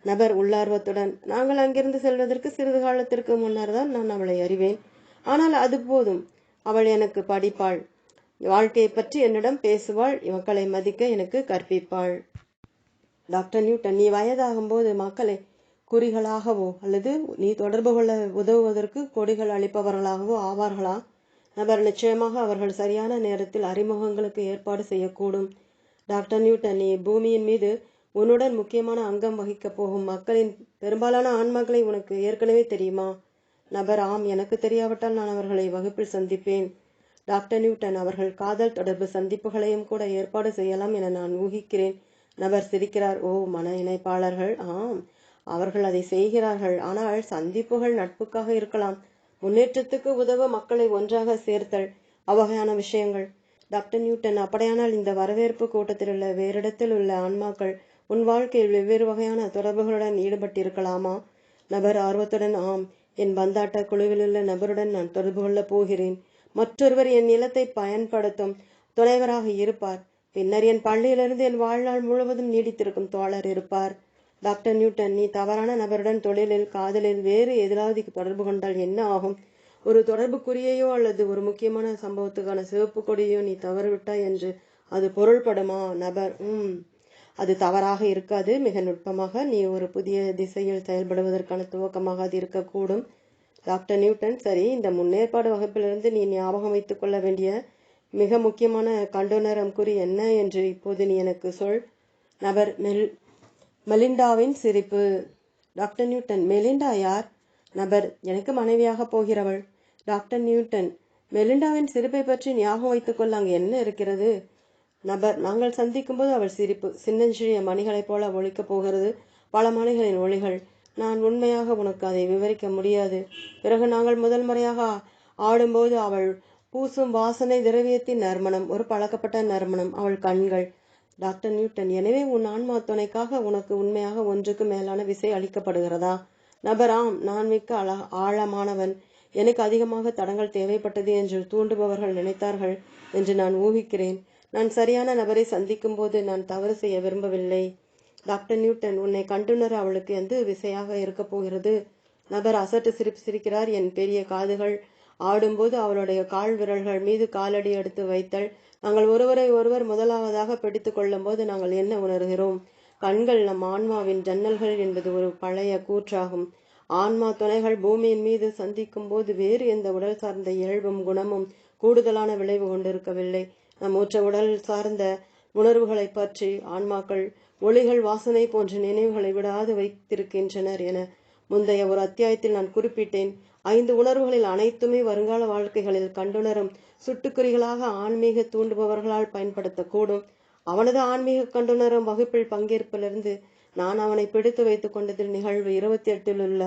S1: நபர் உள்ளார்வத்துடன், நாங்கள் அங்கிருந்து செல்வதற்கு சிறிது காலத்திற்கு முன்னர் தான் நான் அவளை அறிவேன். ஆனால் அது போதும். அவள் எனக்கு படிப்பாள், வாழ்க்கையை பற்றி என்னிடம் பேசுவாள், மக்களை மதிக்க எனக்கு கற்பிப்பாள். டாக்டர் நியூட்டன், நீ வயதாகும் போது மக்களை குறிகளாகவோ அல்லது நீ தொடர்பு கொள்ள உதவுவதற்கு கொடிகள் அளிப்பவர்களாகவோ ஆவார்களா? நபர், நிச்சயமாக அவர்கள் சரியான நேரத்தில் அறிமுகங்களுக்கு ஏற்பாடு செய்யக்கூடும். டாக்டர் நியூட்டன், நீ பூமியின் மீது உன்னுடன் முக்கியமான அங்கம் வகிக்கப் போகும் மக்களின் பெரும்பாலான ஆன்மாக்களை உனக்கு ஏற்கனவே தெரியுமா? நபர், ஆம். எனக்கு தெரியாவிட்டால் நான் அவர்களை வகுப்பில் சந்திப்பேன். டாக்டர் நியூட்டன், அவர்கள் காதல் தொடர்பு சந்திப்புகளையும் கூட ஏற்பாடு செய்யலாம் என நான் ஊகிக்கிறேன். நபர் சிரிக்கிறார். ஓ, மன இணைப்பாளர்கள். ஆம், அவர்கள் அதை செய்கிறார்கள். ஆனால் சந்திப்புகள் நட்புக்காக இருக்கலாம். முன்னேற்றத்துக்கு உதவ மக்களை ஒன்றாக சேர்த்தல், அவ்வகையான விஷயங்கள். டாக்டர் நியூட்டன், அப்படியானால் இந்த வரவேற்பு கூட்டத்தில் உள்ள வேறிடத்தில் உள்ள ஆன்மாக்கள் உன் வாழ்க்கையில் வெவ்வேறு வகையான தொடர்புகளுடன் ஈடுபட்டிருக்கலாமா? நபர் ஆர்வத்துடன், ஆம். என் பந்தாட்ட குழுவிலுள்ள நபருடன் நான் தொடர்பு கொள்ளப் போகிறேன். மற்றொருவர் என் நிலத்தை பயன்படுத்தும் துணைவராக இருப்பார். பின்னர் என் பள்ளியிலிருந்து என் வாழ்நாள் முழுவதும் நீடித்திருக்கும் தோழர் இருப்பார். டாக்டர் நியூட்டன், நீ தவறான நபருடன் தொழிலில், காதலில், வேறு எதிலாவது தொடர்பு கொண்டால் என்ன ஆகும்? ஒரு தொடர்புக்குரியையோ அல்லது ஒரு முக்கியமான சம்பவத்துக்கான சிவப்பு கொடியோ நீ தவறிவிட்டாய் என்று அது பொருள்படுமா? நபர், அது தவறாக இருக்காது. மிக நுட்பமாக நீ ஒரு புதிய திசையில் செயல்படுவதற்கான துவக்கமாக அது இருக்கக்கூடும். டாக்டர் நியூட்டன், சரி. இந்த முன்னேற்பாடு வகுப்பிலிருந்து நீ ஞாபகம் வைத்துக் கொள்ள வேண்டிய மிக முக்கியமான கண்டுணரும் குறி என்ன என்று இப்போது நீ எனக்கு சொல். நபர், மெலிண்டாவின் சிரிப்பு. டாக்டர் நியூட்டன், மெலிண்டா யார்? நபர், எனக்கு மனைவியாக போகிறவள். டாக்டர் நியூட்டன், மெலிண்டாவின் சிரிப்பை பற்றி ஞாபகம் வைத்துக் கொள்ள அங்கு என்ன இருக்கிறது? நபர், நாங்கள் சந்திக்கும் போது அவள் சிரிப்பு சின்னஞ்சிறிய மணிகளைப் போல ஒழிக்கப் போகிறது. பல மணிகளின் ஒளிகள். நான் உண்மையாக உனக்கு அதை விவரிக்க முடியாது. பிறகு நாங்கள் முதல் முறையாக ஆடும்போது அவள் பூசும் வாசனை திரவியத்தின் நறுமணம், ஒரு பழக்கப்பட்ட நறுமணம், அவள் கண்கள். டாக்டர் நியூட்டன், எனவே உன் ஆன்மா துணைக்காக உனக்கு உண்மையாக ஒன்றுக்கு மேலான விசை அளிக்கப்படுகிறதா? நபர், ஆம். நான் மிக்க ஆழமானவன். எனக்கு அதிகமாக தடங்கள் தேவைப்பட்டது என்று தூண்டுபவர்கள் நினைத்தார்கள் என்று நான் ஊகிக்கிறேன். நான் சரியான நபரை சந்திக்கும் போது நான் தவறு செய்ய விரும்பவில்லை. டாக்டர் நியூட்டன், உன்னை கண்டுணர அவளுக்கு எந்த விசையாக இருக்கப் போகிறது? நபர் அசட்டு சிரிக்கிறார். என் பெரிய காதுகள் ஆடும்போது அவளுடைய கால் விரல்கள் மீது காலடி எடுத்து வைத்தல். நாங்கள் ஒருவரை ஒருவர் முதலாவதாக பிடித்து கொள்ளும் போது நாங்கள் என்ன உணர்கிறோம்? கண்கள் நம் ஆன்மாவின் ஜன்னல்கள் என்பது ஒரு பழைய கூற்றாகும். ஆன்மா துணைகள் பூமியின் மீது சந்திக்கும் போது வேறு எந்த உடல் சார்ந்த இயல்பும் குணமும் கூடுதலான விளைவு கொண்டிருக்கவில்லை. நம் ஊற்ற உடல் சார்ந்த உணர்வுகளை பற்றி ஆன்மாக்கள் ஒளிகள், வாசனை போன்ற நினைவுகளை விடாது வைத்திருக்கின்றனர் என முந்தைய ஒரு அத்தியாயத்தில் நான் குறிப்பிட்டேன். 5 உணர்வுகளில் அனைத்துமே வருங்கால வாழ்க்கைகளில் கண்டுணரும் சுட்டுக்குறிகளாக ஆன்மீக தூண்டுபவர்களால் பயன்படுத்தக்கூடும். அவனது ஆன்மீக கண்டுணரும் வகுப்பில் பங்கேற்பிலிருந்து நான் அவனை பிடித்து வைத்துக் கொண்டதில் நிகழ்வு 28 உள்ள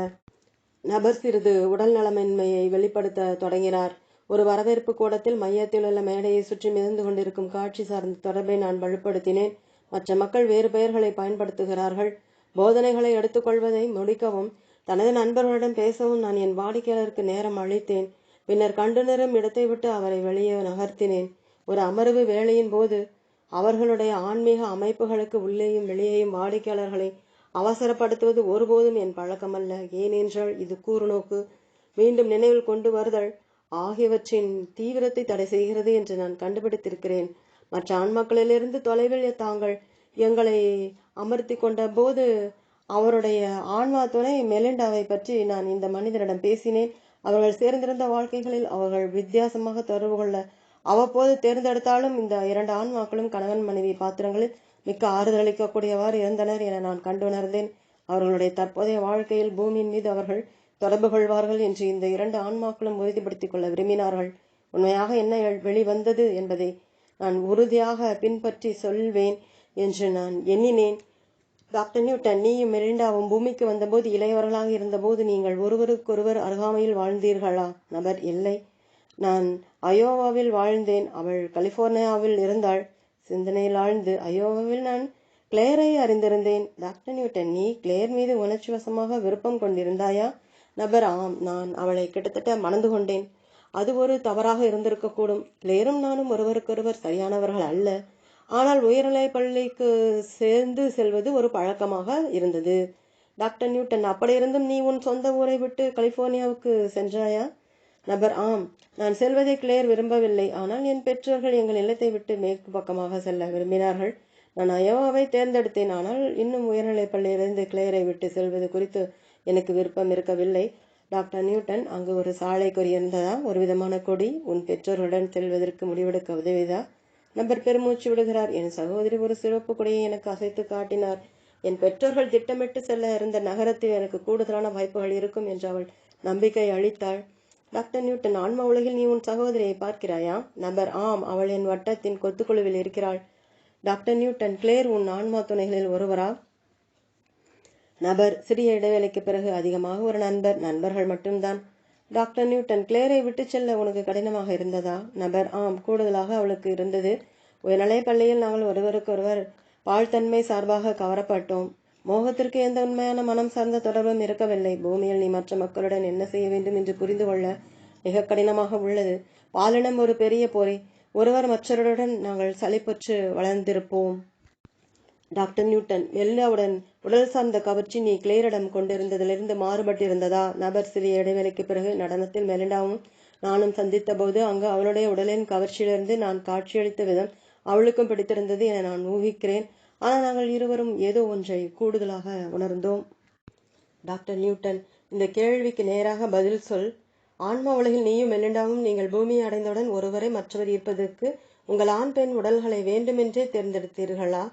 S1: நபர் சிறிது உடல் நலமின்மையை வெளிப்படுத்த தொடங்கினார். ஒரு வரவேற்பு கூடத்தில் மையத்தில் உள்ள மேடையை சுற்றி மிதந்து கொண்டிருக்கும் காட்சி சார்ந்த தொடர்பை நான் வலுப்படுத்தினேன். மற்ற மக்கள் வேறு பெயர்களை பயன்படுத்துகிறார்கள். போதனைகளை எடுத்துக்கொள்வதை முடிக்கவும் தனது நண்பர்களுடன் பேசவும் நான் என் வாடிக்கையாளருக்கு நேரம் அளித்தேன். பின்னர் கண்டுணரும் இடத்தை விட்டு அவரை வெளியே நகர்த்தினேன். ஒரு அமர்வு வேளையின் போது அவர்களுடைய ஆன்மீக அமைப்புகளுக்கு உள்ளேயும் வெளியேயும் வாடிக்கையாளர்களை அவசரப்படுத்துவது ஒருபோதும் என் பழக்கமல்ல. ஏனென்றால் இது கூறுநோக்கு, மீண்டும் நினைவில் கொண்டு வருதல் ஆகியவற்றின் தீவிரத்தை தடை செய்கிறது என்று நான் கண்டுபிடித்திருக்கிறேன். மற்ற ஆன்மாக்களிலிருந்து தொலைவில் தாங்கள் எங்களை அமர்த்தி கொண்ட போது அவருடைய ஆன்மா துணை மெலிண்டாவை பற்றி நான் இந்த மனிதரிடம் பேசினேன். அவர்கள் சேர்ந்திருந்த வாழ்க்கைகளில் அவர்கள் வித்தியாசமாக தொடர்பு கொள்ள அவ்வப்போது தேர்ந்தெடுத்தாலும் இந்த 2 ஆன்மாக்களும் கணவன் மனைவி பாத்திரங்களில் மிக்க ஆறுதலளிக்கக்கூடியவாறு இருந்தனர் என நான் கண்டுணர்ந்தேன். அவர்களுடைய தற்போதைய வாழ்க்கையில் பூமியின் மீது அவர்கள் தொடர்பு கொள்வார்கள் என்று இந்த 2 ஆன்மாக்களும் உறுதிப்படுத்திக் கொள்ள விரும்பினார்கள். உண்மையாக என்ன வெளிவந்தது என்பதை நான் உறுதியாக பின்பற்றி சொல்வேன் என்று நான் எண்ணினேன். டாக்டர் நியூட்டன், நீயும் மெலிண்டாவும் பூமிக்கு வந்தபோது இளையவர்களாக இருந்தபோது நீங்கள் ஒருவருக்கொருவர் அருகாமையில் வாழ்ந்தீர்களா? நபர்: இல்லை, நான் அயோவாவில் வாழ்ந்தேன். அவள் கலிபோர்னியாவில் இருந்தாள். சிந்தனையில் ஆழ்ந்து: அயோவாவில் நான் கிளேரை அறிந்திருந்தேன். டாக்டர் நியூட்டன், நீ கிளேர் மீது உணர்ச்சி வசமாக விருப்பம் கொண்டிருந்தாயா? நபர்: ஆம், நான் அவளை கிட்டத்தட்ட மணந்து கொண்டேன். அது ஒரு தவறாக இருந்திருக்கக்கூடும். கிளேரும் நானும் ஒருவருக்கொருவர் சரியானவர்கள் அல்ல. ஆனால் உயர்நிலை பள்ளிக்கு சேர்ந்து செல்வது ஒரு பழக்கமாக இருந்தது. டாக்டர் நியூட்டன், அப்படியிருந்தும் நீ உன் சொந்த ஊரை விட்டு கலிபோர்னியாவுக்கு சென்றாயா? நபர்: ஆம், நான் செல்வதை கிளேர் விரும்பவில்லை. ஆனால் என் பெற்றோர்கள் எங்கள் இல்லத்தை விட்டு மேற்கு பக்கமாக செல்ல விரும்பினார்கள். நான் அயோவாவை தேர்ந்தெடுத்தேன். ஆனால் இன்னும் உயர்நிலை பள்ளியிலிருந்து கிளேரை விட்டு செல்வது குறித்து எனக்கு விருப்பம் இருக்கவில்லை. டாக்டர் நியூட்டன், அங்கு ஒரு சாலை கொடி இருந்ததா? ஒரு விதமான கொடி உன் பெற்றோர்களுடன் செல்வதற்கு முடிவெடுக்க உதவியதா? நபர் பெருமூச்சு விடுகிறார். என் சகோதரி ஒரு சிறப்பு கொடியை எனக்கு அசைத்து காட்டினார். என் பெற்றோர்கள் திட்டமிட்டு செல்ல இருந்த நகரத்தில் எனக்கு கூடுதலான வாய்ப்புகள் இருக்கும் என்று அவள் நம்பிக்கை அளித்தாள். டாக்டர் நியூட்டன், ஆன்ம உலகில் நீ உன் சகோதரியை பார்க்கிறாயா? நபர்: ஆம், அவள் என் வட்டத்தின் கொத்துக்குழுவில் இருக்கிறாள். டாக்டர் நியூட்டன், கிளேர் உன் ஆன்மா துணைகளில் ஒருவரா? நபர் சிறிய இடைவேளைக்கு பிறகு: அதிகமாக ஒரு நண்பர்கள் மட்டும்தான். டாக்டர் நியூட்டன், கிளேரை விட்டு செல்ல உனக்கு கடினமாக இருந்ததா? நபர்: ஆம், கூடுதலாக அவளுக்கு இருந்தது. உயர்நிலை பள்ளியில் நாங்கள் ஒருவருக்கொருவர் பாழ்த்தன்மை சார்பாக கவரப்பட்டோம். மோகத்திற்கு எந்த உண்மையான மனம் சார்ந்த தொடர்பும் இருக்கவில்லை. பூமியில் நீ மற்ற மக்களுடன் என்ன செய்ய வேண்டும் என்று புரிந்து கொள்ள மிக கடினமாக உள்ளது. பாலினம் ஒரு பெரிய பொறி. ஒருவர் மற்றவருடன் நாங்கள் சலிப்புற்று வளர்ந்திருப்போம். டாக்டர் நியூட்டன், மெலிண்டாவுடன் உடல் சார்ந்த கவர்ச்சி நீ கிளேரிடம் கொண்டிருந்ததிலிருந்து மாறுபட்டிருந்ததா? நபர் சிறிய இடைவெளிக்கு பிறகு: நடனத்தில் மெலிண்டாவும் நானும் சந்தித்த போது அங்கு அவளுடைய உடலின் கவர்ச்சியிலிருந்து நான் காட்சியளித்த விதம் அவளுக்கும் பிடித்திருந்தது என நான் ஊகிக்கிறேன். ஆனால் நாங்கள் இருவரும் ஏதோ ஒன்றை கூடுதலாக உணர்ந்தோம். டாக்டர் நியூட்டன், இந்த கேள்விக்கு நேராக பதில் சொல். ஆன்மா உலகில் நீயும் மெலிண்டாவும் நீங்கள் பூமியை அடைந்தவுடன் ஒருவரை மற்றவர் ஈர்ப்பதற்கு உங்கள் ஆண் பெண் உடல்களை வேண்டுமென்றே தேர்ந்தெடுத்தீர்களா?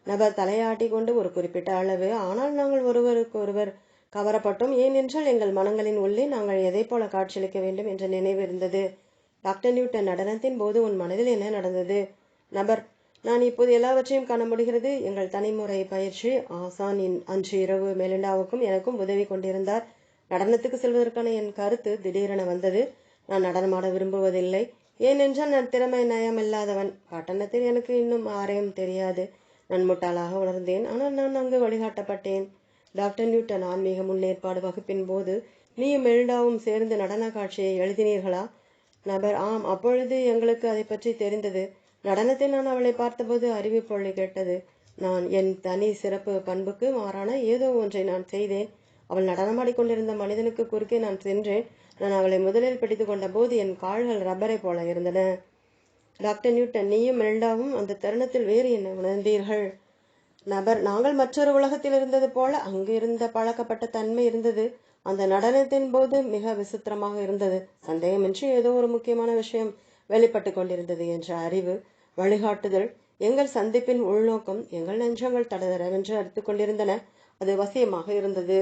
S1: நபர் தலையாட்டி கொண்டு: ஒரு குறிப்பிட்ட அளவு. ஆனால் நாங்கள் ஒருவருக்கு ஒருவர் கவரப்பட்டோம். ஏனென்றால் எங்கள் மனங்களின் உள்ளே நாங்கள் எதை போல காட்சியளிக்க வேண்டும் என்ற நினைவு இருந்தது. டாக்டர் நியூட்டன், நடனத்தின் போது உன் மனதில் என்ன நடந்தது? நபர்: நான் இப்போது எல்லாவற்றையும் காண முடிகிறது. எங்கள் தனிமுறை பயிற்சி ஆசான் அன்று இரவு மெலிண்டாவுக்கும் எனக்கும் உதவி கொண்டிருந்தார். நடனத்துக்கு செல்வதற்கான என் கருத்து திடீரென வந்தது. நான் நடனமாட விரும்புவதில்லை. ஏனென்றால் நான் திறமை நயமில்லாதவன். பட்டணத்தில் எனக்கு இன்னும் யாரையும் தெரியாது. நான் முட்டாளாக உணர்ந்தேன். ஆனால் நான் அங்கு வழிகாட்டப்பட்டேன். டாக்டர் நியூட்டன், ஆன்மீக முன்னேற்பாடு வகுப்பின் போது நீயும் மெலிண்டாவும் சேர்ந்து நடன காட்சியை எழுதினீர்களா? நபர்: ஆம், அப்பொழுது எங்களுக்கு அதை பற்றி தெரிந்தது. நடனத்தில் நான் அவளை பார்த்தபோது அறிவிப்பொழி கேட்டது. நான் என் தனி சிறப்பு பண்புக்கு மாறான ஏதோ ஒன்றை நான் செய்தேன். அவள் நடனமாடிக்கொண்டிருந்த மனிதனுக்கு குறுக்கே நான் சென்றேன். நான் அவளை முதலில் பிடித்து கொண்ட போது என் கால்கள் ரப்பரை போல இருந்தன. டாக்டர் நியூட்டன், நீயும் மெலிண்டாவும் அந்த தருணத்தில் வேறு என்ன உணர்ந்தீர்கள்? நபர்: நாங்கள் மற்றொரு உலகத்தில் இருந்தது போல அங்கு இருந்த பழக்கப்பட்ட தன்மை இருந்தது. அந்த நடனத்தின் போது மிக விசித்திரமாக இருந்தது. சந்தேகமின்றி ஏதோ ஒரு முக்கியமான விஷயம் வெளிப்பட்டு கொண்டிருந்தது என்ற அறிவு, வழிகாட்டுதல். எங்கள் சந்திப்பின் உள்நோக்கம். எங்கள் நெஞ்சங்கள் தடதடவென்று அடித்து கொண்டிருந்தன. அது வசியமாக இருந்தது.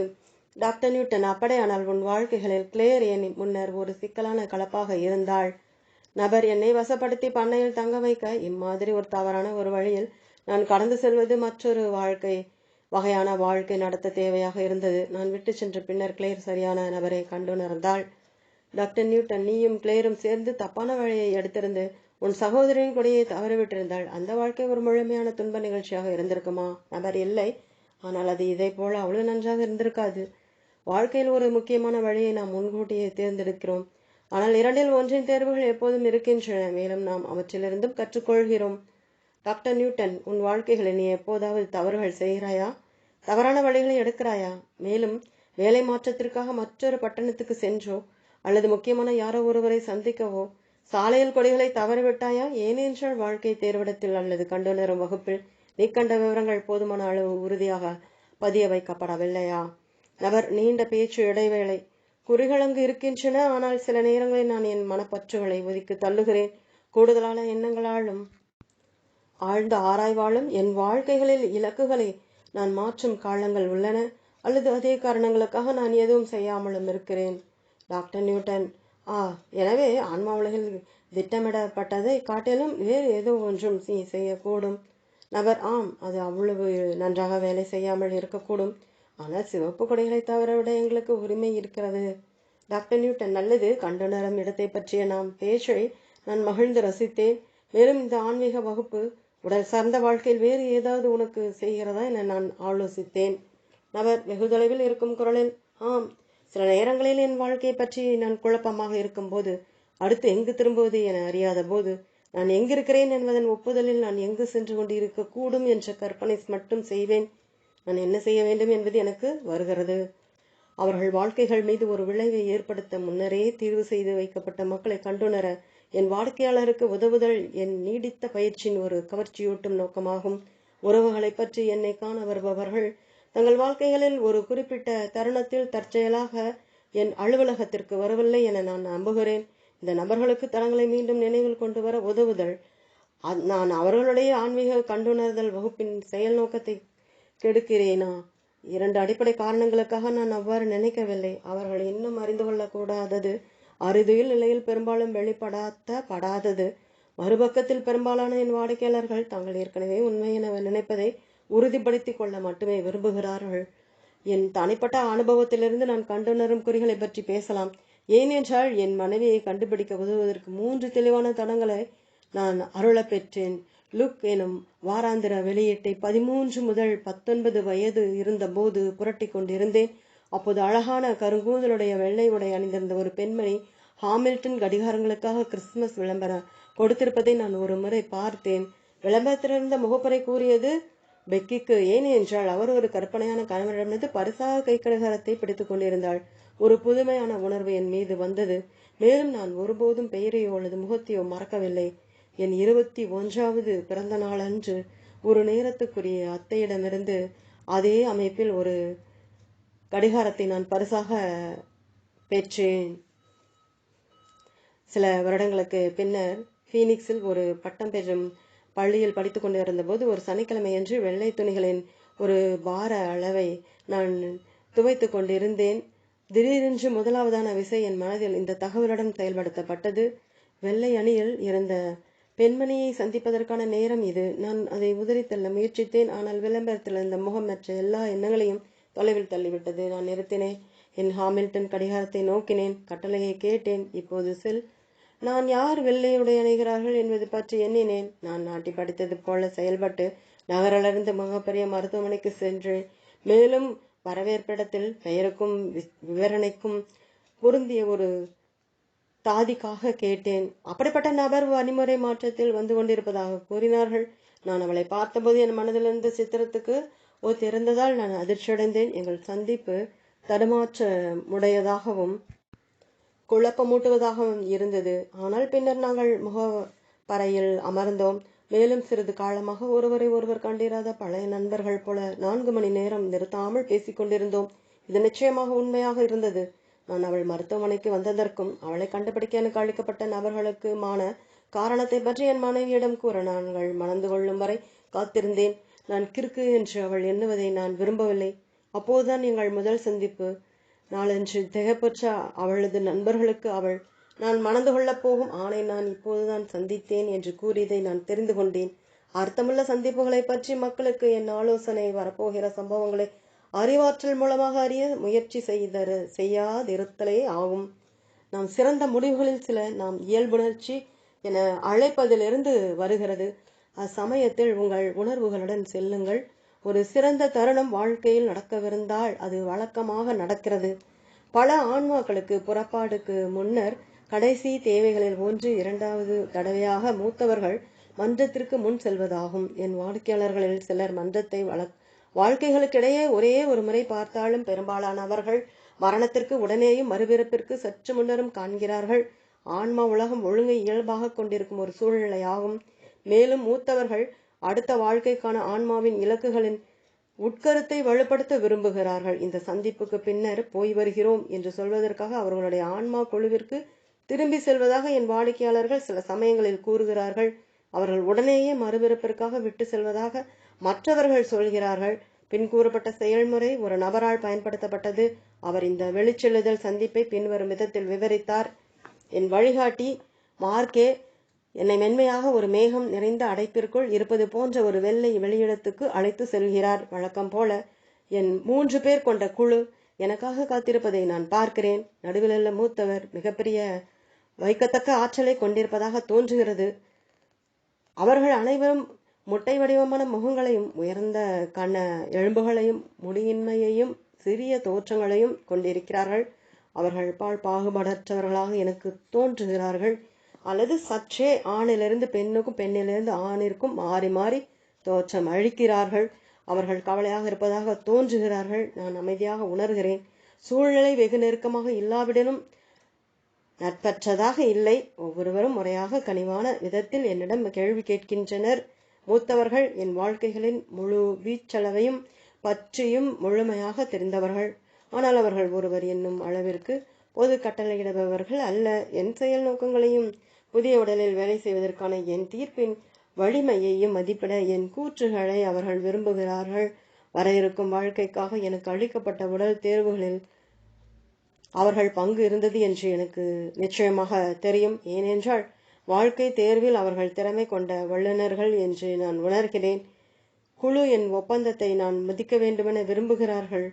S1: டாக்டர் நியூட்டன், அப்படியானால் உன் வாழ்க்கைகளில் கிளேர் என் முன்னர் ஒரு சிக்கலான கலப்பாக இருந்தாள். நபர்: என்னை வசப்படுத்தி பண்ணையில் தங்க வைக்க இம்மாதிரி ஒரு தவறான ஒரு வழியில் நான் கடந்து செல்வது மற்றொரு வகையான வாழ்க்கை நடத்த தேவையாக இருந்தது. நான் விட்டு சென்ற பின்னர் கிளேர் சரியான நபரை கண்டுணர்ந்தாள். டாக்டர் நியூட்டன், நீயும் கிளேரும் சேர்ந்து தப்பான வழியை எடுத்திருந்து உன் சகோதரியின் கொடியை தவறிவிட்டிருந்தாள். அந்த வாழ்க்கை ஒரு முழுமையான துன்ப நிகழ்ச்சியாக இருந்திருக்குமா? நபர்: இல்லை, ஆனால் அது இதை போல அவ்வளவு நன்றாக இருந்திருக்காது. வாழ்க்கையில் ஒரு முக்கியமான வழியை நாம் முன்கூட்டியே தேர்ந்தெடுக்கிறோம். ஆனால் இரண்டில் ஒன்றின் தேர்வுகள் எப்போதும் இருக்கின்றன. மேலும் நாம் அவற்றிலிருந்தும் கற்றுக்கொள்கிறோம். டாக்டர் நியூட்டன், உன் வாழ்க்கைகளில் நீ எப்போதாவது தவறுகள் செய்கிறாயா? தவறான வழிகளை எடுக்கிறாயா? மேலும் வேலை மாற்றத்திற்காக மற்றொரு பட்டணத்துக்கு சென்றோ அல்லது முக்கியமான யாரோ ஒருவரை சந்திக்கவோ சாலையில் கொடிகளை தவறிவிட்டாயா? ஏனென்றால் வாழ்க்கை தேர்விடத்தில் அல்லது கண்டுணரும் வகுப்பில் நீ கண்ட விவரங்கள் போதுமான அளவு உறுதியாக பதிய வைக்கப்படவில்லையா? நபர் நீண்ட பேச்சு இடைவேளை. குறிகள் அங்கு இருக்கின்றன, ஆனால் சில நேரங்களில் நான் என் மனப்பற்றுகளை ஒதுக்கி தள்ளுகிறேன். கூடுதலான எண்ணங்களாலும் ஆழ்ந்த ஆராய்வாலும் என் வாழ்க்கைகளில் இலக்குகளை நான் மாற்றும் காலங்கள் உள்ளன, அல்லது அதே காரணங்களுக்காக நான் எதுவும் செய்யாமலும் இருக்கிறேன். டாக்டர் நியூட்டன்: எனவே ஆன்மா உலகில் திட்டமிடப்பட்டதை காட்டிலும் வேறு ஏதோ ஒன்றும் நீ செய்யக்கூடும். நபர்: அது அவ்வளவு நன்றாக வேலை செய்யாமல் இருக்கக்கூடும், ஆனால் சிவப்பு கொடைகளை தவறவிட எங்களுக்கு உரிமை இருக்கிறது. டாக்டர் நியூட்டன்: நல்லது. கண்டுணரும் இடத்தை பற்றிய நாம் பேச்சை நான் மகிழ்ந்து ரசித்தேன். மேலும் இந்த ஆன்மீக வகுப்பு உடல் சார்ந்த வாழ்க்கையில் வேறு ஏதாவது உனக்கு செய்கிறதா என நான் ஆலோசித்தேன். நபர் வெகு தொலைவில் இருக்கும் குரலில்: சில நேரங்களில் என் வாழ்க்கையை பற்றி நான் குழப்பமாக இருக்கும்போது, அடுத்து எங்கு திரும்புவது என அறியாத போது, நான் எங்கிருக்கிறேன் என்பதன் ஒப்புதலில் நான் எங்கு சென்று கொண்டு இருக்கக்கூடும் என்ற கற்பனை மட்டும் செய்வேன். நான் என்ன செய்ய வேண்டும் என்பது எனக்கு வருகிறது. அவர்கள் வாழ்க்கைகள் மீது ஒரு விளைவை ஏற்படுத்த முன்னரே தீர்வு செய்து வைக்கப்பட்ட மக்களை கண்டுணர என் வாடிக்கையாளருக்கு உதவுதல் என் நீடித்த பயிற்சியின் ஒரு கவர்ச்சியூட்டும் நோக்கமாகும். உறவுகளை பற்றி என்னை காண வருபவர்கள் தங்கள் வாழ்க்கைகளில் ஒரு குறிப்பிட்ட தருணத்தில் தற்செயலாக என் அலுவலகத்திற்கு வரவில்லை என நான் நம்புகிறேன். இந்த நபர்களுக்கு தடங்களை மீண்டும் நினைவில் கொண்டு வர உதவுதல் நான் அவர்களுடைய ஆன்மீக கண்டுணர்தல் வகுப்பின் செயல் நோக்கத்தை கெடுக்கிறேனா? 2 அடிப்படை காரணங்களுக்காக நான் அவ்வாறு நினைக்கவில்லை. அவர்கள் இன்னும் அறிந்து கொள்ளக்கூடாதது அறுதியில் நிலையில் பெரும்பாலும் வெளிப்படுத்தப்படாதது. மறுபக்கத்தில் பெரும்பாலான என் வாடிக்கையாளர்கள் தாங்கள் ஏற்கனவே உண்மை என நினைப்பதை உறுதிப்படுத்திக் கொள்ள மட்டுமே விரும்புகிறார்கள். என் தனிப்பட்ட அனுபவத்திலிருந்து நான் கண்டுணரும் குறிகளை பற்றி பேசலாம். ஏனென்றால் என் மனைவியை கண்டுபிடிக்க உதவுவதற்கு 3 தெளிவான தடங்களை நான் அருள பெற்றேன். லுக் எனும் வாராந்திர வெளியீட்டை 13 முதல் 19 வயது இருந்தபோது புரட்டி கொண்டிருந்தேன். அப்போது அழகான கருங்கூந்தலுடைய வெள்ளை உடை அணிந்திருந்த ஒரு பெண்மணி ஹாமில்டன் கடிகாரங்களுக்காக கிறிஸ்துமஸ் விளம்பரம் கொடுத்திருப்பதை நான் ஒரு முறை பார்த்தேன். விளம்பரத்திலிருந்த முகப்புரை கூறியது பெக்கிக்கு. ஏனென்றால் அவர் ஒரு கற்பனையான கணவனிடமிருந்து பரிசாக கை கடிகாரத்தை பிடித்துக் கொண்டிருந்தாள். ஒரு புதுமையான உணர்வு என் மீது வந்தது. மேலும் நான் ஒருபோதும் பெயரையோ அல்லது முகத்தையோ மறக்கவில்லை. என் 21வது பிறந்த நாளன்று ஒரு நேரத்துக்குரிய அத்தையிடமிருந்து அதே அமைப்பில் ஒரு கடிகாரத்தை நான் பரிசாக பெற்றேன். சில வருடங்களுக்கு பின்னர் ஃபீனிக்ஸில் ஒரு பட்டம் பெறும் பள்ளியில் படித்து கொண்டிருந்த போது ஒரு சனிக்கிழமையன்று வெள்ளை துணிகளின் ஒரு பார அளவை நான் துவைத்து கொண்டிருந்தேன். திடீரென்று முதலாவதான விசை என் மனதில் இந்த தகவலுடன் செயல்படுத்தப்பட்டது. வெள்ளை அணியில் இருந்த பெண்மணியை சந்திப்பதற்கான நேரம் இது. நான் அதை உதறித்தள்ள முயற்சித்தேன். ஆனால் விளம்பரத்தில் இருந்த முகம் மற்ற எல்லா எண்ணங்களையும் தொலைவில் தள்ளிவிட்டது. நான் நிறுத்தினேன். என் ஹாமில்டன் கடிகாரத்தை நோக்கினேன். கட்டளையை கேட்டேன். இப்போது செல். நான் யார் வெள்ளையுடை அணிகிறார்கள் என்பது பற்றி எண்ணினேன். நான் நாட்டி படித்தது போல செயல்பட்டு நகரிலிருந்து மிகப்பெரிய மருத்துவமனைக்கு சென்றேன். மேலும் வரவேற்பிடத்தில் பெயருக்கும் விவரணைக்கும் பொருந்திய ஒரு தாதிக்காக கேட்டேன். அப்படிப்பட்ட நபர் வழிமுறை மாற்றத்தில் வந்து கொண்டிருப்பதாக கூறினார்கள். நான் அவளை பார்த்தபோது என் மனதிலிருந்து சித்திரத்துக்கு ஒத்திருந்ததால் நான் அதிர்ச்சியடைந்தேன். எங்கள் சந்திப்பு தடுமாற்றமுடையதாகவும் குழப்பமூட்டுவதாகவும் இருந்தது. ஆனால் பின்னர் நாங்கள் முகப்பறையில் அமர்ந்தோம். மேலும் சிறிது காலமாக ஒருவரை ஒருவர் கண்டிராத பழைய நண்பர்கள் போல 4 மணி நேரம் நிறுத்தாமல் பேசிக்கொண்டிருந்தோம். இது நிச்சயமாக உண்மையாக இருந்தது. நான் அவள் மருத்துவமனைக்கு வந்ததற்கும் அவளை கண்டுபிடிக்க எனக்கு அளிக்கப்பட்ட நபர்களுக்குமான காரணத்தை பற்றி என் மனைவியிடம் கூற நாங்கள் மணந்து கொள்ளும் வரை காத்திருந்தேன். நான் கிறுக்கு என்று அவள் எண்ணுவதை நான் விரும்பவில்லை. அப்போதுதான் எங்கள் முதல் சந்திப்பு நாளன்று திகைப்புற்ற அவளது நண்பர்களுக்கு அவள் நான் மணந்து கொள்ளப் போகும் ஆணை நான் இப்போதுதான் சந்தித்தேன் என்று கூறியதை நான் தெரிந்து கொண்டேன். அர்த்தமுள்ள சந்திப்புகளை பற்றி மக்களுக்கு என் ஆலோசனை வரப்போகிற சம்பவங்களை அறிவாற்றல் மூலமாக அறிய முயற்சி செய்யாதிருத்தலே ஆகும். நாம் சிறந்த முடிவுகளில் சில நாம் இயல்புணர்ச்சி என அழைப்பதிலிருந்து வருகிறது. அச்சமயத்தில் உங்கள் உணர்வுகளுடன் செல்லுங்கள். ஒரு சிறந்த தருணம் வாழ்க்கையில் நடக்கவிருந்தால் அது வழக்கமாக நடக்கிறது. பல ஆன்மாக்களுக்கு புறப்பாடுக்கு முன்னர் கடைசி தேவைகளில் ஒன்று 2வது தடவையாக மூத்தவர்கள் மன்றத்திற்கு முன் செல்வதாகும். என் வாடிக்கையாளர்களில் சிலர் மன்றத்தை வாழ்க்கைகளுக்கிடையே ஒரே ஒரு முறை பார்த்தாலும் பெரும்பாலானவர்கள் மரணத்திற்கு உடனேயும் மறுபிறப்பிற்கு சற்று முன்னரும் காண்கிறார்கள். ஆன்மா உலகம் ஒழுங்கை இயல்பாக கொண்டிருக்கும் ஒரு சூழ்நிலையாகும். மேலும் மூத்தவர்கள் அடுத்த வாழ்க்கைக்கான ஆன்மாவின் இலக்குகளின் உட்கருத்தை வலுப்படுத்த விரும்புகிறார்கள். இந்த சந்திப்புக்கு பின்னர் போய் வருகிறோம் என்று சொல்வதற்காக அவர்களுடைய ஆன்மா குழுவிற்கு திரும்பி செல்வதாக என் வாடிக்கையாளர்கள் சில சமயங்களில் கூறுகிறார்கள். அவர்கள் உடனேயே மறுபிறப்பிற்காக விட்டு செல்வதாக மற்றவர்கள் சொல்கிறார்கள். பின் கூறப்பட்ட செயல்முறை ஒரு நபரால் பயன்படுத்தப்பட்டது. அவர் இந்த வெளிச்செல்லுதல் சந்திப்பை பின்வரும் விதத்தில் விவரித்தார். என் வழிகாட்டி மார்க்கே என்னை மென்மையாக ஒரு மேகம் நிறைந்த அடைப்பிற்குள் இருப்பது போன்ற ஒரு வெள்ளை வெளியிடத்துக்கு அழைத்து செல்கிறார். வழக்கம் போல என் 3 பேர் கொண்ட குழு எனக்காக காத்திருப்பதை நான் பார்க்கிறேன். நடுவிலுள்ள மூத்தவர் மிகப்பெரிய வைக்கத்தக்க ஆற்றலை கொண்டிருப்பதாக தோன்றுகிறது. அவர்கள் அனைவரும் முட்டை வடிவமான முகங்களையும் உயர்ந்த கண்ண எலும்புகளையும் முடியின்மையையும் சிறிய தோற்றங்களையும் கொண்டிருக்கிறார்கள். அவர்கள் பாகுபாடற்றவர்களாக எனக்கு தோன்றுகிறார்கள். அல்லது சற்றே ஆணிலிருந்து பெண்ணுக்கும் பெண்ணிலிருந்து ஆணிற்கும் மாறி மாறி தோற்றம் அளிக்கிறார்கள். அவர்கள் கவலையாக இருப்பதாக தோன்றுகிறார்கள். நான் அமைதியாக உணர்கிறேன். சூழ்நிலை வெகு நெருக்கமாக இல்லாவிடனும் நட்பற்றதாக இல்லை. ஒவ்வொருவரும் முறையாக கனிவான விதத்தில் என்னிடம் கேள்வி கேட்கின்றனர். மூத்தவர்கள் என் வாழ்க்கைகளின் முழு வீச்சளவையும் பற்றியும் முழுமையாக தெரிந்தவர்கள். ஆனால் அவர்கள் ஒருவர் என்னும் அளவிற்கு பொது கட்டளையிடுபவர்கள் அல்ல. என் செயல் நோக்கங்களையும் புதிய உடலில் வேலை செய்வதற்கான என் தீர்ப்பின் வலிமையையும் மதிப்பிட என் கூற்றுகளை அவர்கள் விரும்புகிறார்கள். வர இருக்கும் வாழ்க்கைக்காக எனக்கு அளிக்கப்பட்ட உடல் தேர்வுகளில் அவர்கள் பங்கு இருந்தது என்று எனக்கு நிச்சயமாக தெரியும். ஏனென்றால் வாழ்க்கை தேர்வில் அவர்கள் திறமை கொண்ட வல்லுநர்கள் என்று நான் உணர்கிறேன். குழு என் ஒப்பந்தத்தை நான் மதிக்க வேண்டுமென விரும்புகிறார்கள்.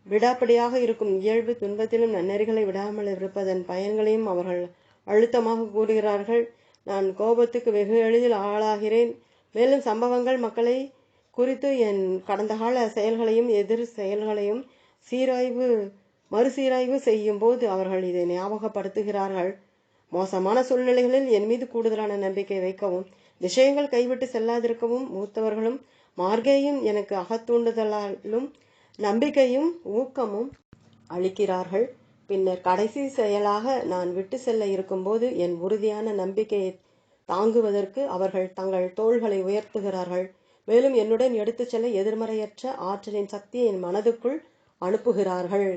S1: விடாப்படியாக இருக்கும் இயல்பு துன்பத்திலும் நன்னெறிகளை விடாமல் இருப்பதன் பயன்களையும் அவர்கள் அழுத்தமாக கூறுகிறார்கள். நான் கோபத்துக்கு வெகு எளிதில் ஆளாகிறேன். மேலும் சம்பவங்கள் மக்களை குறித்து என் கடந்த கால செயல்களையும் எதிர் செயல்களையும் மறுசீராய்வு செய்யும் போது அவர்கள் இதை ஞாபகப்படுத்துகிறார்கள். மோசமான சூழ்நிலைகளில் என் மீது கூடுதலான நம்பிக்கை வைக்கவும் விஷயங்கள் கைவிட்டு செல்லாதிருக்கவும் மூத்தவர்களும் மார்க்கேயும் எனக்கு அகத்தூண்டுதலாலும் நம்பிக்கையும் ஊக்கமும் அளிக்கிறார்கள். பின்னர் கடைசி செயலாக நான் விட்டு செல்ல இருக்கும்போது என் உறுதியான நம்பிக்கையை தாங்குவதற்கு அவர்கள் தங்கள் தோள்களை உயர்த்துகிறார்கள். மேலும் என்னுடன் எடுத்துச் செல்ல எதிர்மறையற்ற ஆற்றலின் சக்தியை என் மனதுக்குள் அனுப்புகிறார்கள்.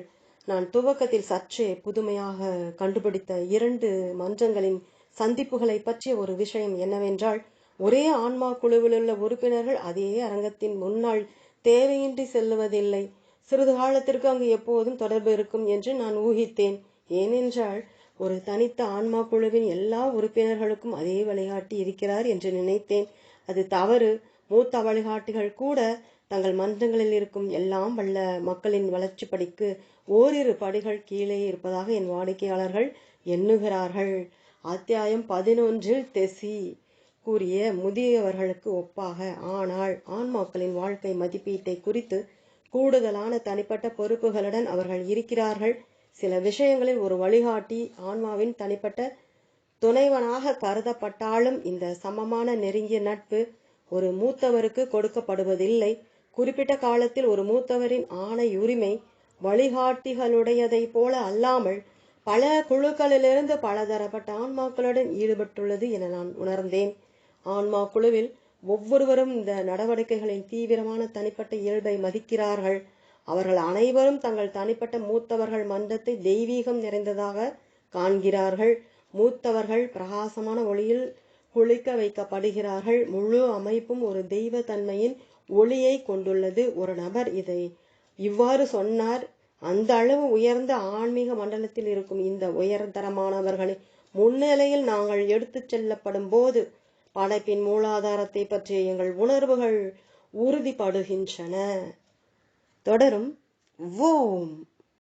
S1: நான் துவக்கத்தில் சற்றே புதுமையாக கண்டுபிடித்த 2 மன்றங்களின் சந்திப்புகளை பற்றிய ஒரு விஷயம் என்னவென்றால், ஒரே ஆன்மா குழுவிலுள்ள உறுப்பினர்கள் அதே அரங்கத்தின் முன்னால் தேவையின்றி செல்லுவதில்லை. சிறிது காலத்திற்கு அங்கு எப்போதும் தொடர்பு இருக்கும் என்று நான் ஊகித்தேன். ஏனென்றால் ஒரு தனித்த ஆன்மா குழுவின் எல்லா உறுப்பினர்களுக்கும் அதே வழிகாட்டி இருக்கிறார் என்று நினைத்தேன். அது தவறு. மூத்த வழிகாட்டிகள் கூட தங்கள் மன்றங்களில் இருக்கும் எல்லாம் வல்ல மக்களின் வளர்ச்சி படிக்கு ஓரிரு படிகள் கீழே இருப்பதாக என் வாடிக்கையாளர்கள் எண்ணுகிறார்கள். அத்தியாயம் 11 தெசி கூறிய முதியவர்களுக்கு ஒப்பாக, ஆனால் ஆன்மாக்களின் வாழ்க்கை மதிப்பீட்டை குறித்து கூடுதலான தனிப்பட்ட பொறுப்புகளுடன் அவர்கள் இருக்கிறார்கள். சில விஷயங்களில் ஒரு வழிகாட்டி ஆன்மாவின் தனிப்பட்ட துணைவனாக கருதப்பட்டாலும் இந்த சமமான நெருங்கிய நட்பு ஒரு மூத்தவருக்கு கொடுக்கப்படுவதில்லை. குறிப்பிட்ட காலத்தில் ஒரு மூத்தவரின் ஆணை உரிமை வழிகாட்டிகளுடையதை போல அல்லாமல் பல குழுக்களிலிருந்து பலதரப்பட்ட ஆன்மாக்களுடன் ஈடுபட்டுள்ளது என நான் உணர்ந்தேன். ஆன்மா குழுவில் ஒவ்வொருவரும் இந்த நடவடிக்கைகளின் தீவிரமான தனிப்பட்ட இயல்பை மதிக்கிறார்கள். அவர்கள் அனைவரும் தங்கள் தனிப்பட்ட மூத்தவர்கள் மன்றத்தை தெய்வீகம் நிறைந்ததாக காண்கிறார்கள். மூத்தவர்கள் பிரகாசமான ஒளியில் குளிக்க வைக்கப்படுகிறார்கள். முழு அமைப்பும் ஒரு தெய்வ தன்மையின் ஒளியை கொண்டுள்ளது. ஒரு நபர் இதை இவ்வாறு சொன்னார். அந்த அளவு உயர்ந்த ஆன்மீக மண்டலத்தில் இருக்கும் இந்த உயர்தரமானவர்களின் முன்னிலையில் நாங்கள் எடுத்துச் செல்லப்படும் போது படைப்பின் மூலாதாரத்தை பற்றிய எங்கள் உணர்வுகள் உறுதிப்படுகின்றன. தொடரும். ஓம்.